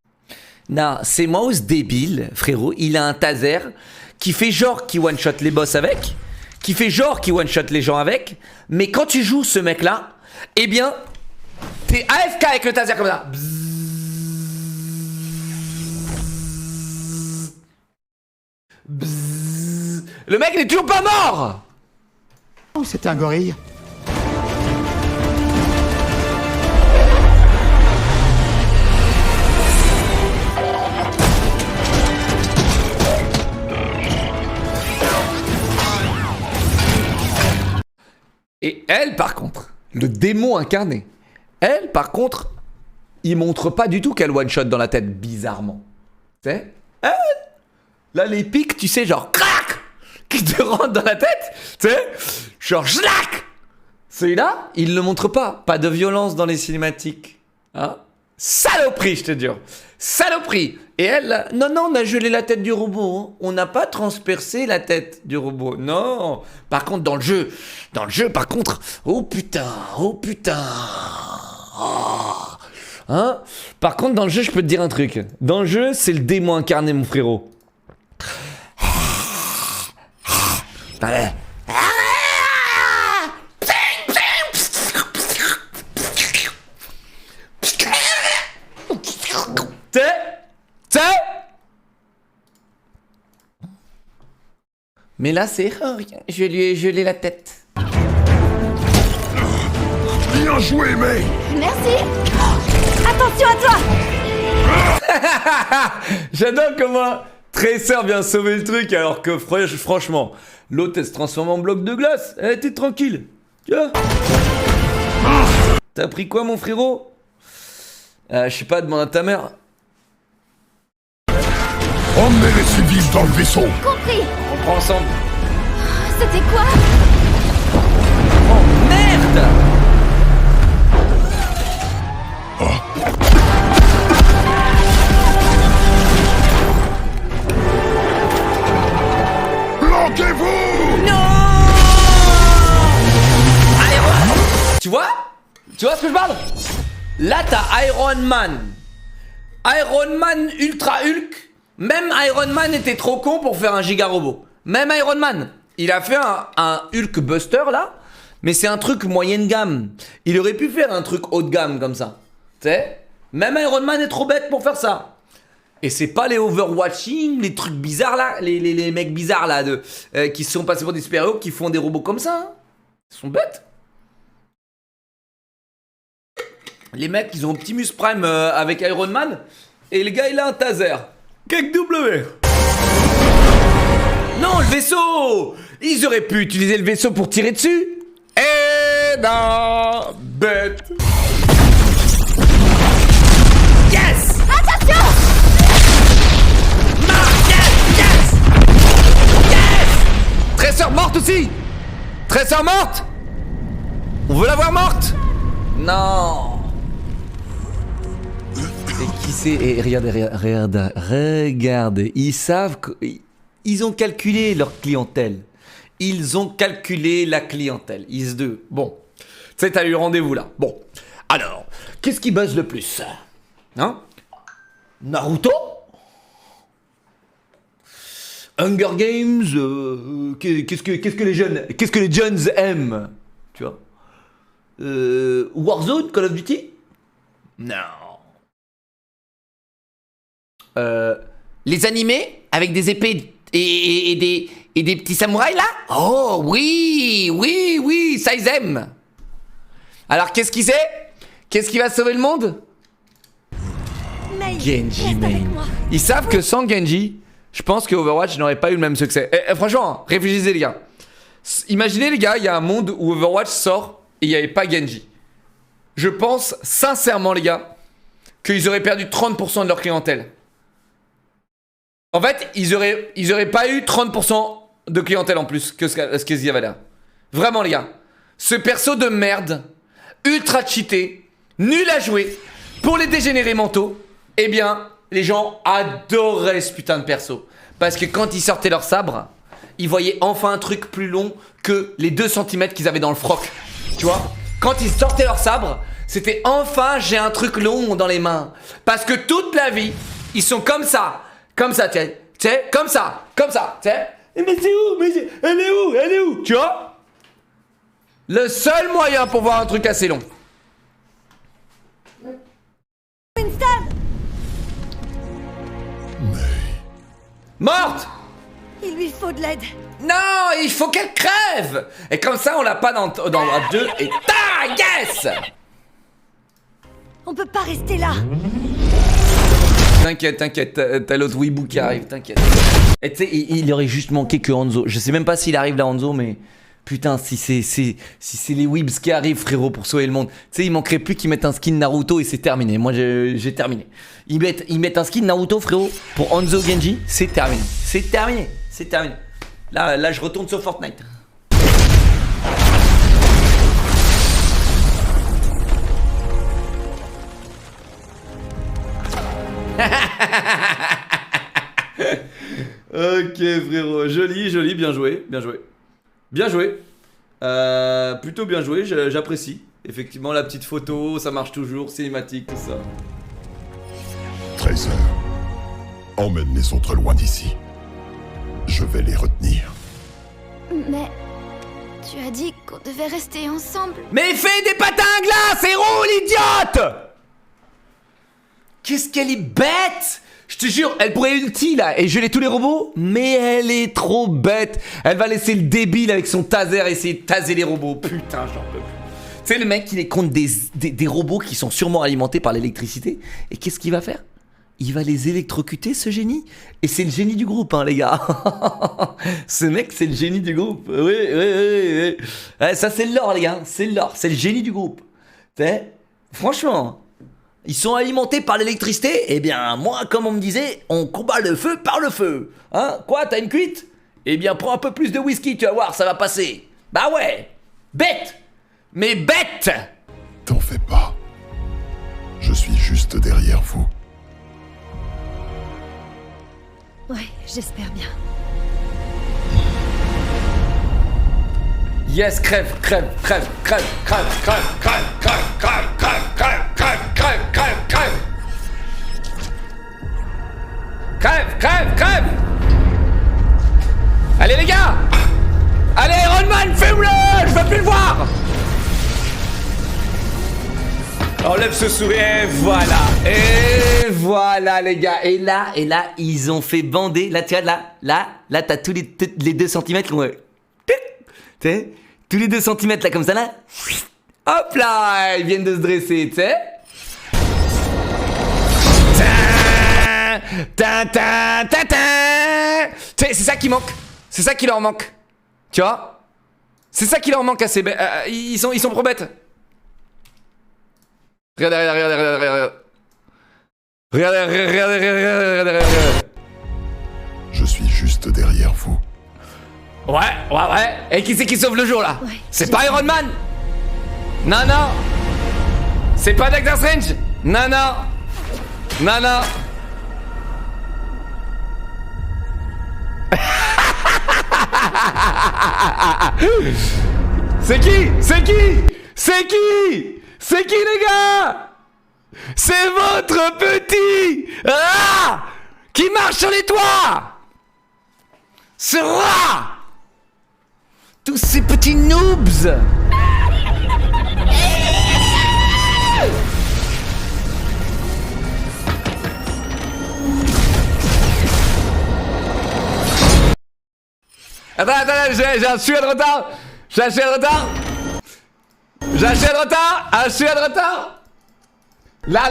Non, c'est moi ce débile, frérot. Il a un taser qui fait genre qui one-shot les boss avec, qui fait genre qui one-shot les gens avec, mais quand tu joues ce mec-là, eh bien, t'es AFK avec le taser comme ça. Bzzz. Le mec n'est toujours pas mort. Oh, c'est un gorille. Le démon incarné. Elle, par contre, il montre pas du tout qu'elle one-shot dans la tête, bizarrement. Tu sais? Elle, là, les pics, tu sais, genre, crac, qui te rentrent dans la tête, tu sais? Genre, schlac. Celui-là, il le montre pas. Pas de violence dans les cinématiques. Hein? Saloperie, je te jure. Saloperie. Et elle, là, non, on a gelé la tête du robot. Hein. On n'a pas transpercé la tête du robot. Non. Par contre, dans le jeu, par contre, oh putain. Oh. Hein? Par contre, dans le jeu, je peux te dire un truc. Dans le jeu, c'est le démon incarné, mon frérot. Allez. T'sais? Mais là, c'est rien. Je lui ai gelé la tête. Bien joué, May. Merci. Attention à toi! J'adore comment Tracer vient sauver le truc alors que franchement, l'autre elle se transforme en bloc de glace. Elle était tranquille. Tu vois? T'as pris quoi, mon frérot? Je sais pas, demande à ta mère. Emmenez les civils dans le vaisseau. Compris. On prend ensemble. C'était quoi? Oh merde! Planquez-vous! Tu vois ce que je parle? Là t'as Iron Man Ultra Hulk. Même Iron Man était trop con pour faire un giga robot. Même Iron Man, il a fait un Hulk Buster là, mais c'est un truc moyenne gamme. Il aurait pu faire un truc haut de gamme comme ça. Tu sais? Même Iron Man est trop bête pour faire ça. Et c'est pas les overwatching, les trucs bizarres là, les mecs bizarres là qui se sont passés pour des super-héros qui font des robots comme ça. Hein. Ils sont bêtes. Les mecs, ils ont Optimus Prime avec Iron Man, et le gars il a un taser. Quelque W. Non, le vaisseau. Ils auraient pu utiliser le vaisseau pour tirer dessus. Eh non, bête. Yes. Attention. Yes. Tracer morte aussi. Tracer morte. On veut la voir morte. Non. Et qui c'est? Et regarde, ils savent qu'ils ont calculé leur clientèle. Ils ont calculé la clientèle. Ils se deux. Bon, tu sais, t'as eu rendez-vous là. Bon, alors, qu'est-ce qui buzz le plus? Hein? Naruto? Hunger Games? Qu'est-ce que les jeunes aiment? Tu vois? Warzone? Call of Duty? Non. Les animés avec des épées et des petits samouraïs là? Oh oui, ça ils aiment. Alors qu'est-ce qu'il sait? Qu'est-ce qui va sauver le monde? Genji, main. Ils savent que sans Genji, je pense que Overwatch n'aurait pas eu le même succès. Franchement, réfléchissez les gars. Imaginez les gars, il y a un monde où Overwatch sort et il n'y avait pas Genji. Je pense sincèrement les gars qu'ils auraient perdu 30% de leur clientèle. En fait, ils auraient pas eu 30% de clientèle en plus que ce qu'il y avait là. Vraiment les gars. Ce perso de merde, ultra cheaté, nul à jouer, pour les dégénérés mentaux, eh bien, les gens adoraient ce putain de perso. Parce que quand ils sortaient leur sabre, ils voyaient enfin un truc plus long que les 2 cm qu'ils avaient dans le froc. Tu vois? Quand ils sortaient leur sabre, c'était enfin j'ai un truc long dans les mains. Parce que toute la vie, ils sont comme ça, tu sais, comme ça, tu sais. Mais c'est où? Elle est où? Tu vois? Le seul moyen pour voir un truc assez long. Winston! Morte! Il lui faut de l'aide. Non, il faut qu'elle crève. Et comme ça, on l'a pas dans la 2 et ta yes. On peut pas rester là. T'inquiète, t'as l'autre Weeboo qui arrive, t'inquiète. Et tu sais, il aurait juste manqué que Hanzo. Je sais même pas s'il arrive là, Hanzo, mais Putain, si c'est les Weebs qui arrivent, frérot, pour sauver le monde. Tu sais, il manquerait plus qu'ils mettent un skin Naruto et c'est terminé. Moi, j'ai terminé. Ils mettent un skin Naruto, frérot, pour Hanzo Genji, c'est terminé. C'est terminé. C'est terminé. Là, je retourne sur Fortnite. Ok, frérot. Joli, bien joué. Bien joué. Plutôt bien joué, j'apprécie. Effectivement, la petite photo, ça marche toujours, cinématique, tout ça. Tracer, emmène les autres loin d'ici. Je vais les retenir. Mais tu as dit qu'on devait rester ensemble. Mais fais des patins à glace et roule, idiote! Qu'est-ce qu'elle est bête! Je te jure, elle pourrait ulti là et geler tous les robots, mais elle est trop bête. Elle va laisser le débile avec son taser essayer de taser les robots. Putain, j'en peux plus. Tu sais, le mec, il est contre des robots qui sont sûrement alimentés par l'électricité. Et qu'est-ce qu'il va faire? Il va les électrocuter, ce génie. Et c'est le génie du groupe, hein, les gars. Ce mec, c'est le génie du groupe. Oui. Ouais, ça, c'est l'or, les gars. C'est l'or. C'est le génie du groupe. Tu sais, franchement, ils sont alimentés par l'électricité. Eh bien, moi, comme on me disait, on combat le feu par le feu. Hein? Quoi, t'as une cuite? Eh bien, prends un peu plus de whisky, tu vas voir, ça va passer. Bah ouais. Bête. Mais bête. T'en fais pas. Je suis juste derrière vous. Ouais, j'espère bien. Yes, crève. Allez les gars. Allez Iron Man, fume-le. Je veux plus le voir. Enlève ce sourire, et voilà les gars. Et là, ils ont fait bander. Là, tu vois, là, t'as tous les 2 cm qui ont... Tu sais, tous les 2 cm là, comme ça, là. Hop là, ils viennent de se dresser, tu sais. Tu sais, c'est ça qui manque. C'est ça qui leur manque. Tu vois? C'est ça qui leur manque à ces bêtes. Ils sont trop bêtes. Regardez. Regardez. Je suis juste derrière vous. Ouais. Et qui c'est qui sauve le jour là? Ouais, c'est pas Iron Man? Non. C'est pas Doctor Strange? Non. C'est qui les gars? C'est votre petit qui marche sur les toits. Ce rat. Tous ces petits noobs. Attends, j'ai un sujet de retard. Un sujet de retard. Là.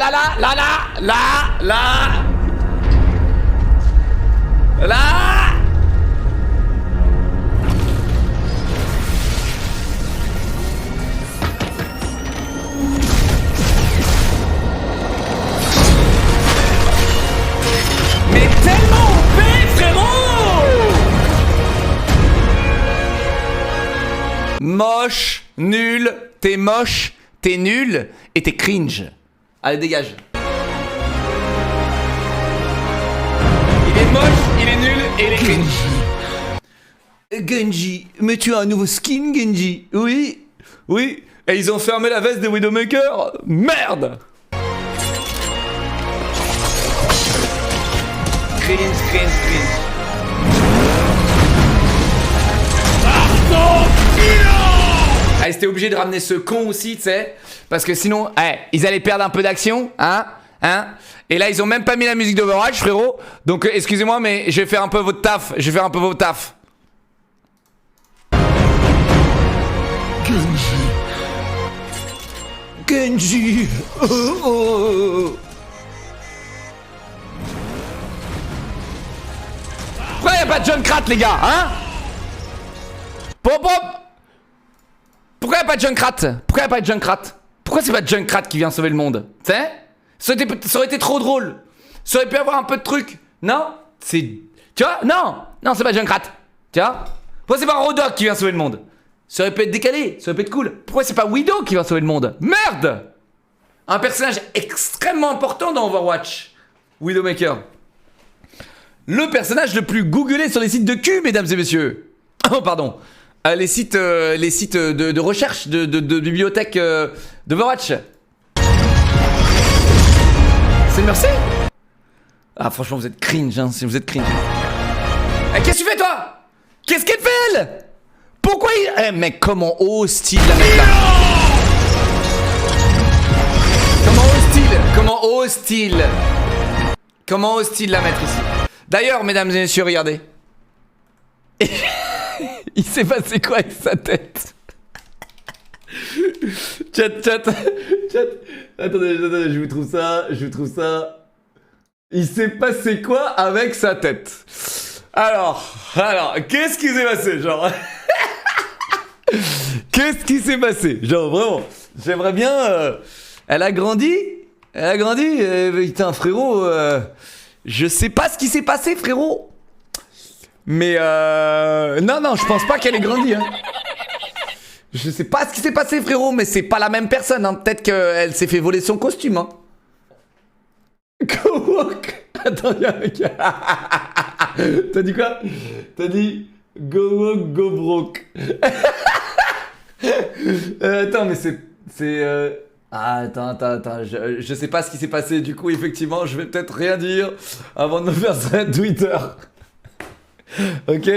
Mais tellement OP, frérot! Moche, nul, t'es moche, t'es nul et t'es cringe. Allez, dégage. Il est moche, il est nul et il est cringe. Genji, mais tu as un nouveau skin, Genji? Oui. Et ils ont fermé la veste de Widowmaker. Merde. Cringe. Ah, ils étaient obligés de ramener ce con aussi, tu sais, parce que sinon, ils allaient perdre un peu d'action, hein. Et là, ils ont même pas mis la musique d'Overwatch, frérot. Donc, excusez-moi, mais je vais faire un peu votre taf. Genji. Oh. Pourquoi y'a pas de John Krat, les gars, hein? Pop. Pourquoi y a pas de Junkrat? Pourquoi y a pas de Junkrat? Pourquoi c'est pas Junkrat qui vient sauver le monde? Tu sais? Ça aurait été trop drôle. Ça aurait pu avoir un peu de truc. Non? C'est... Tu vois? Non! Non, c'est pas Junkrat. Tu vois? Pourquoi c'est pas Rodok qui vient sauver le monde? Ça aurait pu être décalé, ça aurait pu être cool. Pourquoi c'est pas Widow qui va sauver le monde? Merde! Un personnage extrêmement important dans Overwatch. Widowmaker. Le personnage le plus googlé sur les sites de cul, mesdames et messieurs. Oh, pardon. Les sites de recherche, de bibliothèque d'Overwatch. C'est Mercy? Ah, franchement, vous êtes cringe, hein, vous êtes cringe. Eh, qu'est-ce que tu fais, toi? Qu'est-ce qu'elle fait, elle? Pourquoi il... Eh, mec, comment ose-t-il la mettre là? Comment ose-t-il la mettre ici? D'ailleurs, mesdames et messieurs, regardez. Il s'est passé quoi avec sa tête? Chat. Attendez, je vous trouve ça. Il s'est passé quoi avec sa tête? Alors, qu'est-ce qui s'est passé, genre? Qu'est-ce qui s'est passé? Genre, vraiment, j'aimerais bien... Elle a grandi, putain, frérot, je sais pas ce qui s'est passé, frérot. Mais non, je pense pas qu'elle ait grandi, hein. Je sais pas ce qui s'est passé, frérot, mais c'est pas la même personne, hein. Peut-être qu'elle s'est fait voler son costume, hein. Go walk. Attends, y'a un mec. T'as dit quoi? T'as dit go walk, go broke. Attends, mais c'est Ah, attends, je sais pas ce qui s'est passé, du coup, effectivement, je vais peut-être rien dire avant de me faire ça Twitter. Ok?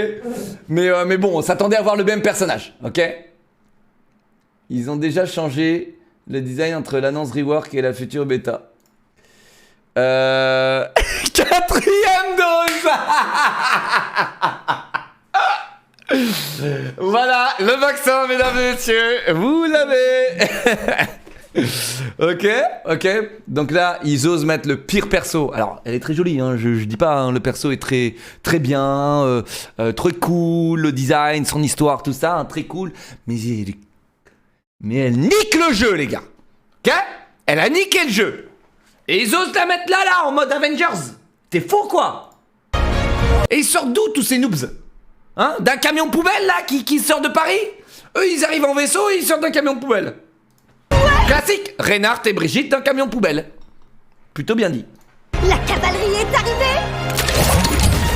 Mais bon, on s'attendait à voir le même personnage, ok? Ils ont déjà changé le design entre l'annonce rework et la future bêta. Quatrième dose. Voilà, le vaccin, mesdames et messieurs, vous l'avez. Ok. Donc là, ils osent mettre le pire perso. Alors, elle est très jolie, hein, je dis pas, hein, le perso est très bien, très cool, le design, son histoire, tout ça, hein, très cool. Mais elle nique le jeu, les gars. Ok? Elle a niqué le jeu. Et ils osent la mettre là, en mode Avengers. T'es fou, quoi? Et ils sortent d'où, tous ces noobs? Hein? D'un camion poubelle, là, qui sort de Paris? Eux, ils arrivent en vaisseau et ils sortent d'un camion poubelle. Classique, Reynard et Brigitte d'un camion poubelle. Plutôt bien dit. La cavalerie est arrivée.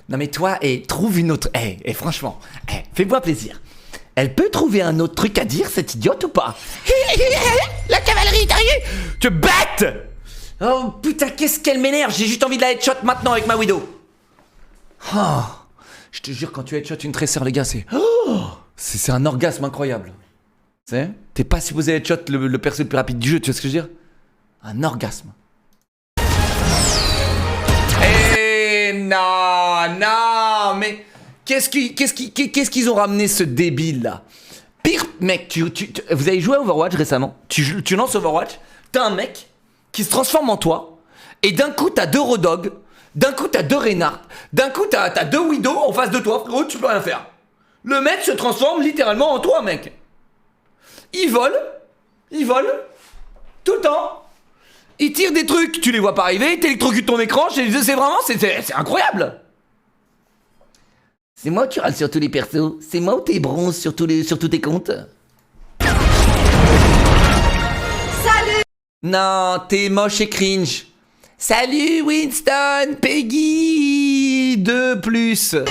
Non mais toi, trouve une autre... franchement, fais-moi plaisir. Elle peut trouver un autre truc à dire, cette idiote, ou pas? La cavalerie est arrivée. Tu bête. Oh putain, qu'est-ce qu'elle m'énerve. J'ai juste envie de la headshot maintenant avec ma Widow. Oh, je te jure, quand tu headshot une tresseur, les gars, c'est un orgasme incroyable. T'es pas supposé headshot le perso le plus rapide du jeu, tu vois ce que je veux dire? Un orgasme. Non, mais qu'est-ce qu'ils ont ramené ce débile là? Pire, mec, vous avez joué à Overwatch récemment? Tu lances Overwatch, t'as un mec qui se transforme en toi, et d'un coup t'as 2 Rodog, d'un coup t'as 2 Reynard, d'un coup t'as 2 Widow en face de toi, frérot, tu peux rien faire. Le mec se transforme littéralement en toi, mec. Il vole, tout le temps. Il tire des trucs, tu les vois pas arriver, il t'électrocute ton écran, c'est vraiment, c'est incroyable. C'est moi qui râle sur tous les persos, c'est moi ou t'es bronze sur tous tes comptes. Salut. Non, t'es moche et cringe. Salut Winston, Peggy 2+. Winston.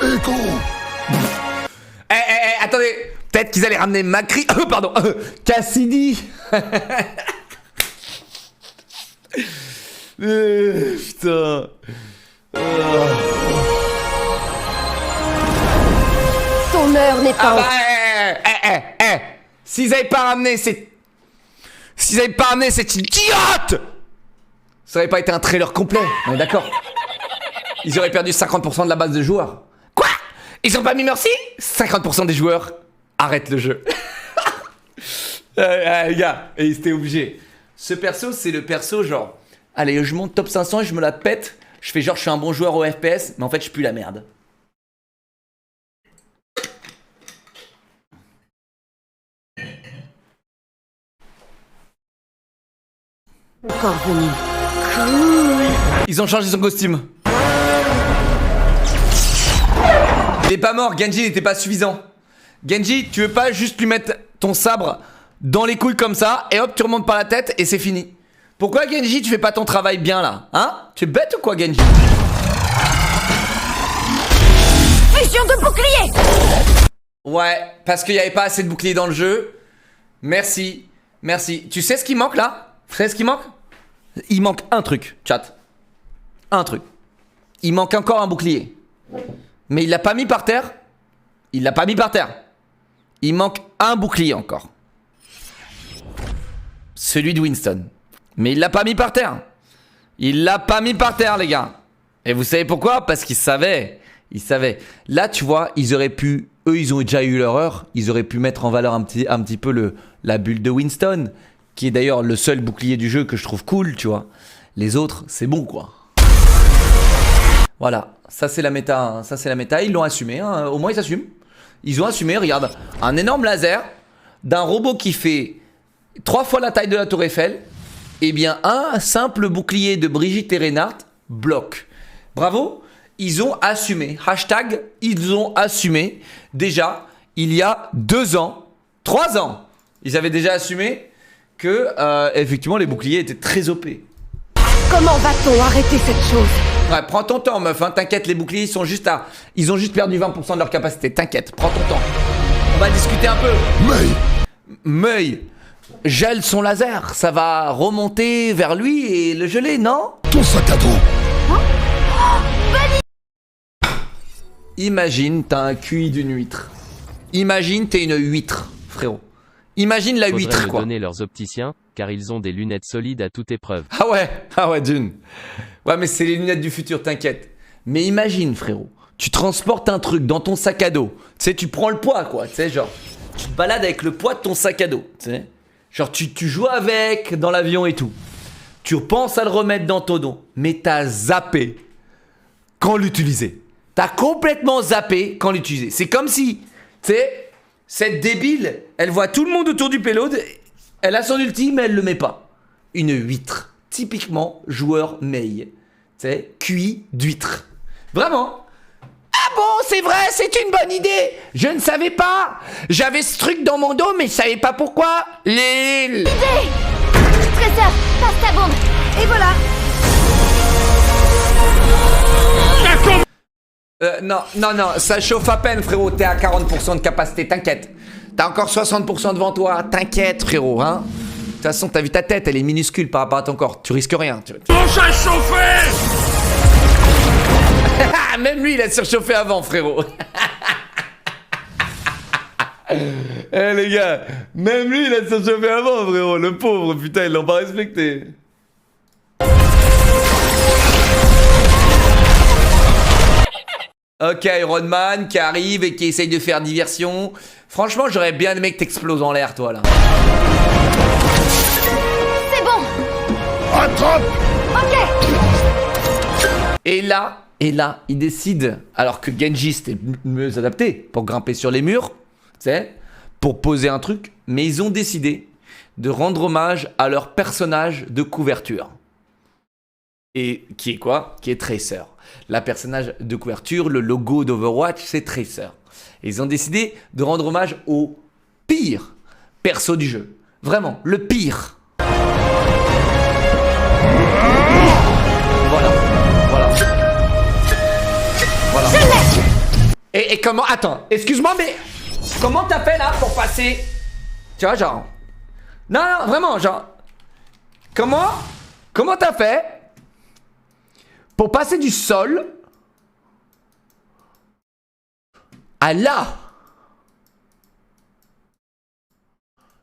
Echo. Attendez, peut-être qu'ils allaient ramener Macri... pardon, Cassidy. Putain. Ton heure n'est pas... S'ils avaient pas ramené cette idiote, ça aurait pas été un trailer complet, on est d'accord? Ils auraient perdu 50% de la base de joueurs. Quoi? Ils ont pas mis Mercy? 50% des joueurs arrêtent le jeu. Les gars, et ils étaient obligés. Ce perso, c'est le perso genre... Allez, je monte top 500 et je me la pète. Je fais genre, je suis un bon joueur au FPS, mais en fait, je pue la merde. Encore venu. Cool. Ils ont changé son costume. Il est pas mort, Genji n'était pas suffisant. Genji, tu veux pas juste lui mettre ton sabre dans les couilles comme ça, et hop, tu remontes par la tête, et c'est fini. Pourquoi Genji, tu fais pas ton travail bien là? Hein? Tu es bête ou quoi, Genji? Fusion de bouclier. Ouais, parce qu'il y avait pas assez de boucliers dans le jeu. Merci, merci. Tu sais ce qui manque là? Tu sais ce qui manque? Il manque un truc, chat. Un truc. Il manque encore un bouclier. Mais il l'a pas mis par terre. Il l'a pas mis par terre. Il manque un bouclier encore. Celui de Winston. Mais il l'a pas mis par terre. Il l'a pas mis par terre, les gars. Et vous savez pourquoi? Parce qu'ils savaient. Ils savaient. Là, tu vois, ils auraient pu... Eux, ils ont déjà eu leur heure. Ils auraient pu mettre en valeur un petit peu la bulle de Winston. Qui est d'ailleurs le seul bouclier du jeu que je trouve cool, tu vois. Les autres, c'est bon, quoi. Voilà. Ça, c'est la méta. Hein. Ça, c'est la méta. Ils l'ont assumé. Hein. Au moins, ils s'assument. Ils ont assumé. Regarde. Un énorme laser d'un robot qui fait 3 fois la taille de la Tour Eiffel. Eh bien, un simple bouclier de Brigitte et Reinhardt bloque. Bravo. Ils ont assumé. Hashtag, ils ont assumé. Déjà, il y a 2 ans, 3 ans, ils avaient déjà assumé que, effectivement, les boucliers étaient très OP. Comment va-t-on arrêter cette chose? Ouais, prends ton temps, meuf, hein. T'inquiète, les boucliers, ils sont juste à... Ils ont juste perdu 20% de leur capacité. T'inquiète, prends ton temps. On va discuter un peu. Meuil gèle son laser. Ça va remonter vers lui et le geler, non? Ton sac à dos. Imagine, t'as un QI d'une huître. Imagine, t'es une huître, frérot. Imagine la huître, Faudrait quoi. donner leurs opticiens, car ils ont des lunettes solides à toute épreuve. Ah ouais, Dune. Ouais, mais c'est les lunettes du futur, t'inquiète. Mais imagine, frérot, tu transportes un truc dans ton sac à dos. Tu sais, tu prends le poids, quoi. Tu sais, genre, tu te balades avec le poids de ton sac à dos. Tu sais, genre, tu joues avec dans l'avion et tout. Tu penses à le remettre dans ton dos, mais t'as zappé quand l'utiliser. T'as complètement zappé quand l'utiliser. C'est comme si, tu sais, cette débile, elle voit tout le monde autour du payload, elle a son ulti, mais elle le met pas. Une huître. Typiquement, joueur Mei. Tu sais, QI d'huître. Vraiment. Ah bon, c'est vrai, c'est une bonne idée. Je ne savais pas. J'avais ce truc dans mon dos, mais je savais pas pourquoi. Idée. Tresseur, passe ta bombe. Et voilà. Non, ça chauffe à peine, frérot. T'es à 40% de capacité, t'inquiète. T'as encore 60% devant toi, t'inquiète, frérot, hein. De toute façon, t'as vu ta tête, elle est minuscule par rapport à ton corps. Tu risques rien. Ton chat chauffé. Même lui, il a surchauffé avant, frérot. Eh les gars, même lui, il a surchauffé avant, frérot. Le pauvre, putain, ils l'ont pas respecté. Ok, Iron Man qui arrive et qui essaye de faire diversion. Franchement, j'aurais bien aimé que t'exploses en l'air, toi, là. C'est bon. Attrape. Ok. Et là, il décide, alors que Genji c'était mieux adapté pour grimper sur les murs, tu sais, pour poser un truc, mais ils ont décidé de rendre hommage à leur personnage de couverture. Et qui est quoi? Qui est Tracer. La personnage de couverture, le logo d'Overwatch, c'est Tracer. Et ils ont décidé de rendre hommage au pire perso du jeu. Vraiment, le pire. Voilà. Et comment... Attends, excuse-moi, mais... Comment t'as fait, là, pour passer... Tu vois, genre... Non, vraiment, genre... Comment t'as fait... pour passer du sol... à là.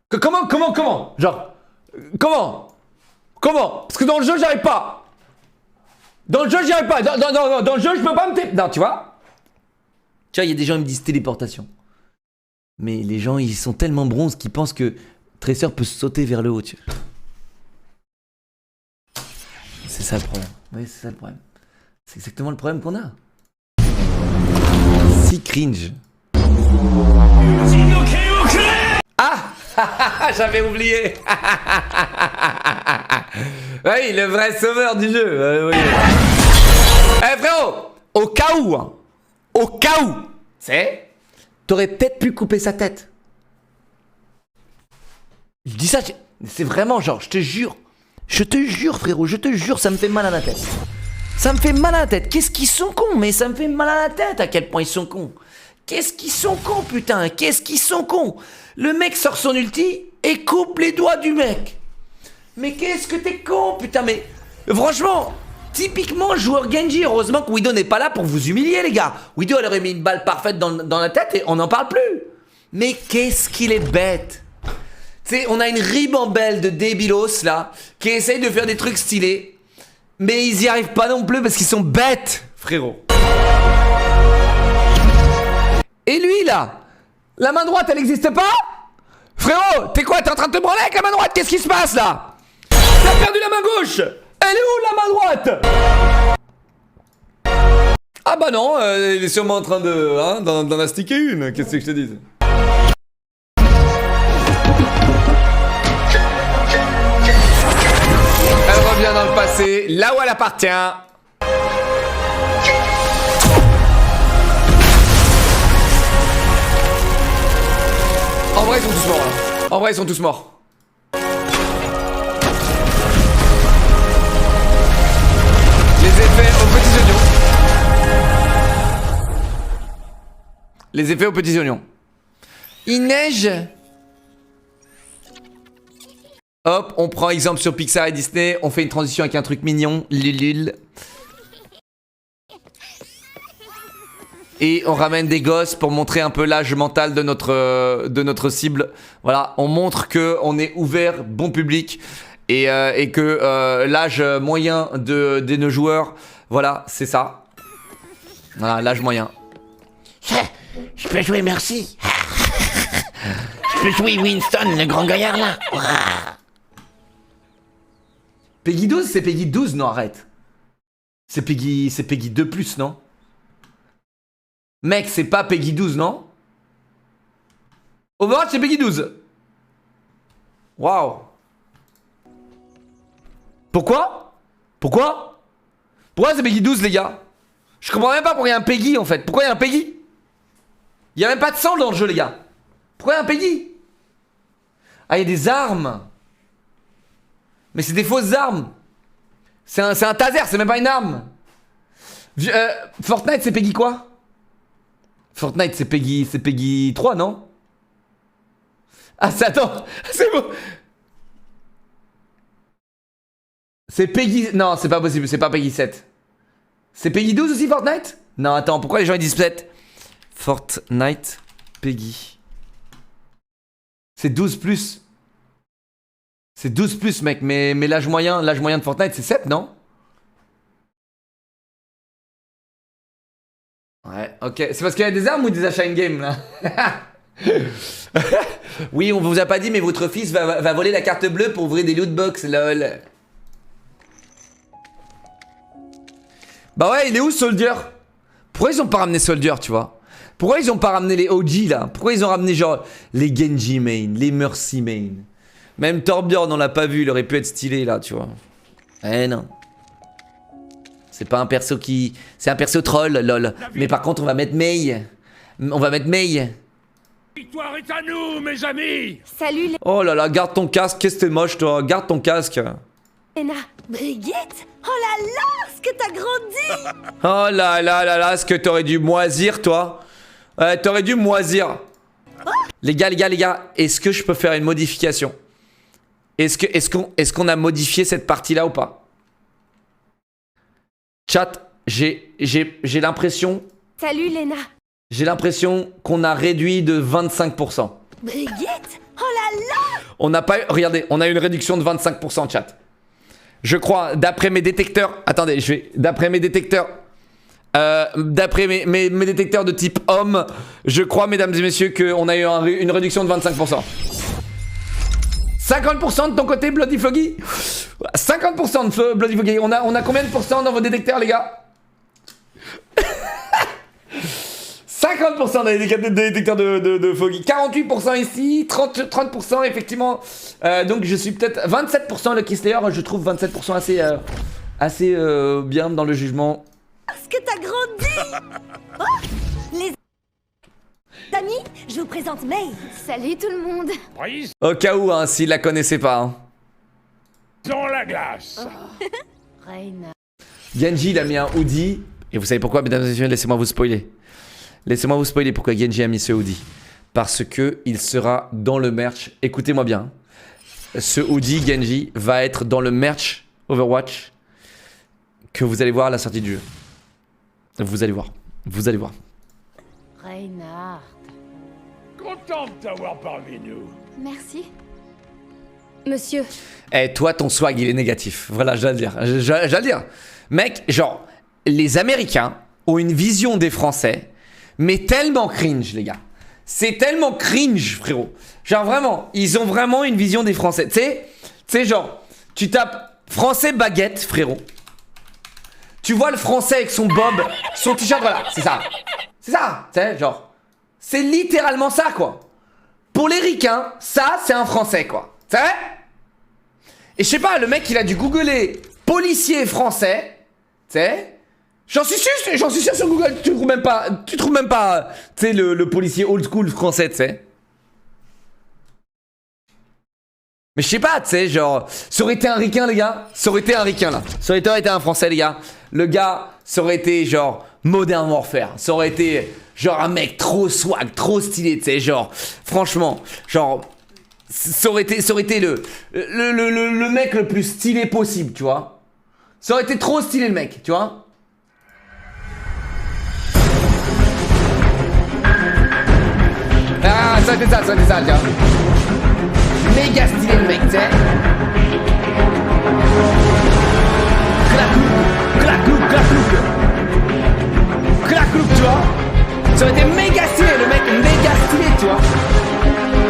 Comment genre... Comment parce que dans le jeu, j'arrive pas. Dans le jeu, j'y arrive pas. Dans le jeu, je peux pas me... Non, tu vois. Tu vois, il y a des gens qui me disent téléportation. Mais les gens, ils sont tellement bronzes qu'ils pensent que Tracer peut sauter vers le haut, tu vois. C'est ça le problème. Oui, c'est ça le problème. C'est exactement le problème qu'on a. Si cringe. Ah, j'avais oublié. Oui, le vrai sauveur du jeu. Oui. Eh frérot, au cas où, hein, au cas où, c'est, t'aurais peut-être pu couper sa tête. Je dis ça, c'est vraiment genre, je te jure frérot, je te jure, ça me fait mal à la tête. Ça me fait mal à la tête. Qu'est-ce qu'ils sont cons, mais ça me fait mal à la tête à quel point ils sont cons. Qu'est-ce qu'ils sont cons, putain, qu'est-ce qu'ils sont cons. Le mec sort son ulti et coupe les doigts du mec. Mais qu'est-ce que t'es con, putain, mais franchement, typiquement joueur Genji, heureusement que Widow n'est pas là pour vous humilier, les gars. Widow, elle aurait mis une balle parfaite dans la tête et on n'en parle plus. Mais qu'est-ce qu'il est bête. Tu sais, on a une ribambelle de débilos, là, qui essayent de faire des trucs stylés, mais ils y arrivent pas non plus parce qu'ils sont bêtes, frérot. Et lui, là, la main droite, elle existe pas? Frérot, t'es quoi? T'es en train de te branler avec la main droite? Qu'est-ce qui se passe, là? T'as perdu la main gauche. Elle est où, la main droite? Ah bah non, il est sûrement en train de, hein, d'en astiquer une. Qu'est-ce que je te dis? Elle revient dans le passé, là où elle appartient. En vrai, ils sont tous morts, là. En vrai, ils sont tous morts. Les effets aux petits oignons. Les effets aux petits oignons. Il neige. Hop, on prend exemple sur Pixar et Disney. On fait une transition avec un truc mignon. Lulul. Et on ramène des gosses pour montrer un peu l'âge mental de notre cible. Voilà, on montre que on est ouvert, bon public. Et que l'âge moyen de nos joueurs, voilà, c'est ça. Voilà, l'âge moyen. Je peux jouer merci. Je peux jouer Winston, le grand gaillard là. Peggy 12, c'est Peggy 12, non, arrête. C'est Peggy 2+, non? Mec, c'est pas Peggy 12, non? Overwatch, c'est Peggy 12. Waouh. Pourquoi? Pourquoi c'est Peggy 12, les gars? Je comprends même pas pourquoi il y a un Peggy, en fait. Pourquoi il y a un Peggy? Il y a même pas de sang dans le jeu, les gars. Pourquoi il y a un Peggy? Ah, il y a des armes. Mais c'est des fausses armes. C'est un taser, c'est même pas une arme. Fortnite, c'est Peggy quoi? Fortnite, c'est Peggy 3, non? Ah, attends, c'est bon. C'est Peggy... Non, c'est pas possible, c'est pas Peggy 7. C'est Peggy 12 aussi, Fortnite? Non, attends, pourquoi les gens ils disent 7? Fortnite, Peggy. C'est 12+. C'est 12+, mec, mais l'âge moyen de Fortnite, c'est 7, non? Ouais, ok. C'est parce qu'il y a des armes ou des achats in-game, là? Oui, on vous a pas dit, mais votre fils va voler la carte bleue pour ouvrir des lootbox, lol. Bah ouais, il est où, Soldier? Pourquoi ils ont pas ramené Soldier, tu vois? Pourquoi ils ont pas ramené les OG, là? Pourquoi ils ont ramené, genre, les Genji main, les Mercy main? Même Torbjorn, on l'a pas vu, il aurait pu être stylé, là, tu vois. Eh non. C'est pas un perso qui... C'est un perso troll, lol. Mais par contre, on va mettre Mei. On va mettre Mei. Victoire est à nous, mes amis. Salut les... Oh là là, garde ton casque. Qu'est-ce que t'es moche, toi. Garde ton casque. Lena. Brigitte. Oh là là, ce que t'as grandi. Oh là là là là, ce que t'aurais dû moisir, toi. Ouais, t'aurais dû moisir. Oh. Les gars, est-ce que je peux faire une modification? Est-ce qu'on a modifié cette partie-là ou pas? Chat, j'ai l'impression... Salut Lena. J'ai l'impression qu'on a réduit de 25%. Brigitte. Oh là là. On n'a pas... Regardez, on a une réduction de 25%, chat. Je crois, d'après mes détecteurs... Attendez, je vais... D'après mes détecteurs... d'après mes détecteurs de type homme, je crois, mesdames et messieurs, qu'on a eu une réduction de 25%. 50% de ton côté, Bloody Foggy. 50% de Bloody Foggy. On a combien de pourcents dans vos détecteurs, les gars? 50% 50% dans les détecteurs de foggy. 48% ici, 30% effectivement. Donc je suis peut-être 27% Lucky Slayer. Je trouve 27% assez bien dans le jugement. Parce que t'as grandi. Oh, les amis, je vous présente May. Salut tout le monde. Brise Au cas où, hein, s'il la connaissait pas. Hein. dans la glace. Reine. Genji, il a mis un hoodie. Et vous savez pourquoi, mesdames et messieurs, laissez-moi vous spoiler. Laissez-moi vous spoiler pourquoi Genji a mis ce hoodie. Parce que il sera dans le merch. Écoutez-moi bien. Ce hoodie, Genji, va être dans le merch Overwatch que vous allez voir à la sortie du jeu. Vous allez voir. Vous allez voir. Reinhardt. Content de t'avoir parmi nous. Merci. Monsieur. Eh, toi, ton swag, il est négatif. Voilà, j'allais le dire. J'allais le dire. Mec, genre, les Américains ont une vision des Français, mais tellement cringe, les gars. C'est tellement cringe, frérot. Genre, vraiment, ils ont vraiment une vision des Français. Tu sais, genre, tu tapes français baguette, frérot. Tu vois le français avec son bob, son t-shirt, voilà, c'est ça. C'est ça, tu sais, genre. C'est littéralement ça, quoi. Pour les ricains, ça, c'est un français, quoi. Tu sais? Et je sais pas, le mec, il a dû googler policier français, tu sais? J'en suis sûr sur Google, tu trouves même pas, tu sais, le policier old school français, tu sais? Mais je sais pas, tu sais, genre, ça aurait été un ricain, les gars. Ça aurait été un ricain, là. Ça aurait été un français, les gars. Le gars, ça aurait été, genre, Modern Warfare. Ça aurait été, genre, un mec trop swag, trop stylé, tu sais, genre, franchement, genre, ça aurait été le mec le plus stylé possible, tu vois. Ça aurait été trop stylé, le mec, tu vois. Ah, ça aurait été ça, tu vois. Méga stylé le mec, tu sais. Clac-clouc, tu vois. Ça aurait été méga stylé, le mec, méga stylé, tu vois.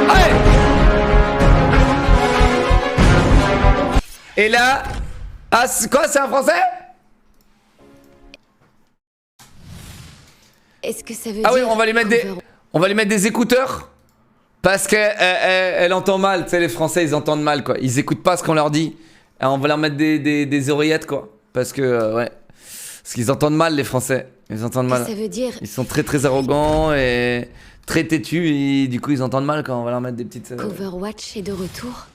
Allez. Et là... Ah, quoi, c'est un français? Est-ce que ça veut Ah oui, dire on va lui mettre des écouteurs. Parce qu'elle entend mal, tu sais, les Français, ils entendent mal, quoi. Ils écoutent pas ce qu'on leur dit. Et on va leur mettre des oreillettes, quoi. Parce que, ouais. Parce qu'ils entendent mal, les Français. Ils entendent mal. Ça veut dire Ils sont très, très arrogants et très têtus. Et du coup, ils entendent mal quand on va leur mettre des petites... Overwatch est de retour.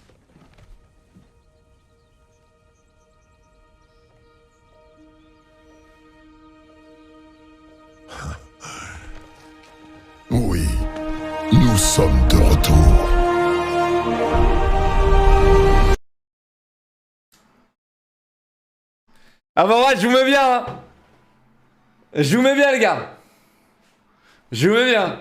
Oui, nous sommes de retour. Ah bah ouais, je vous mets bien, hein. Je vous mets bien, les gars. Je vous mets bien.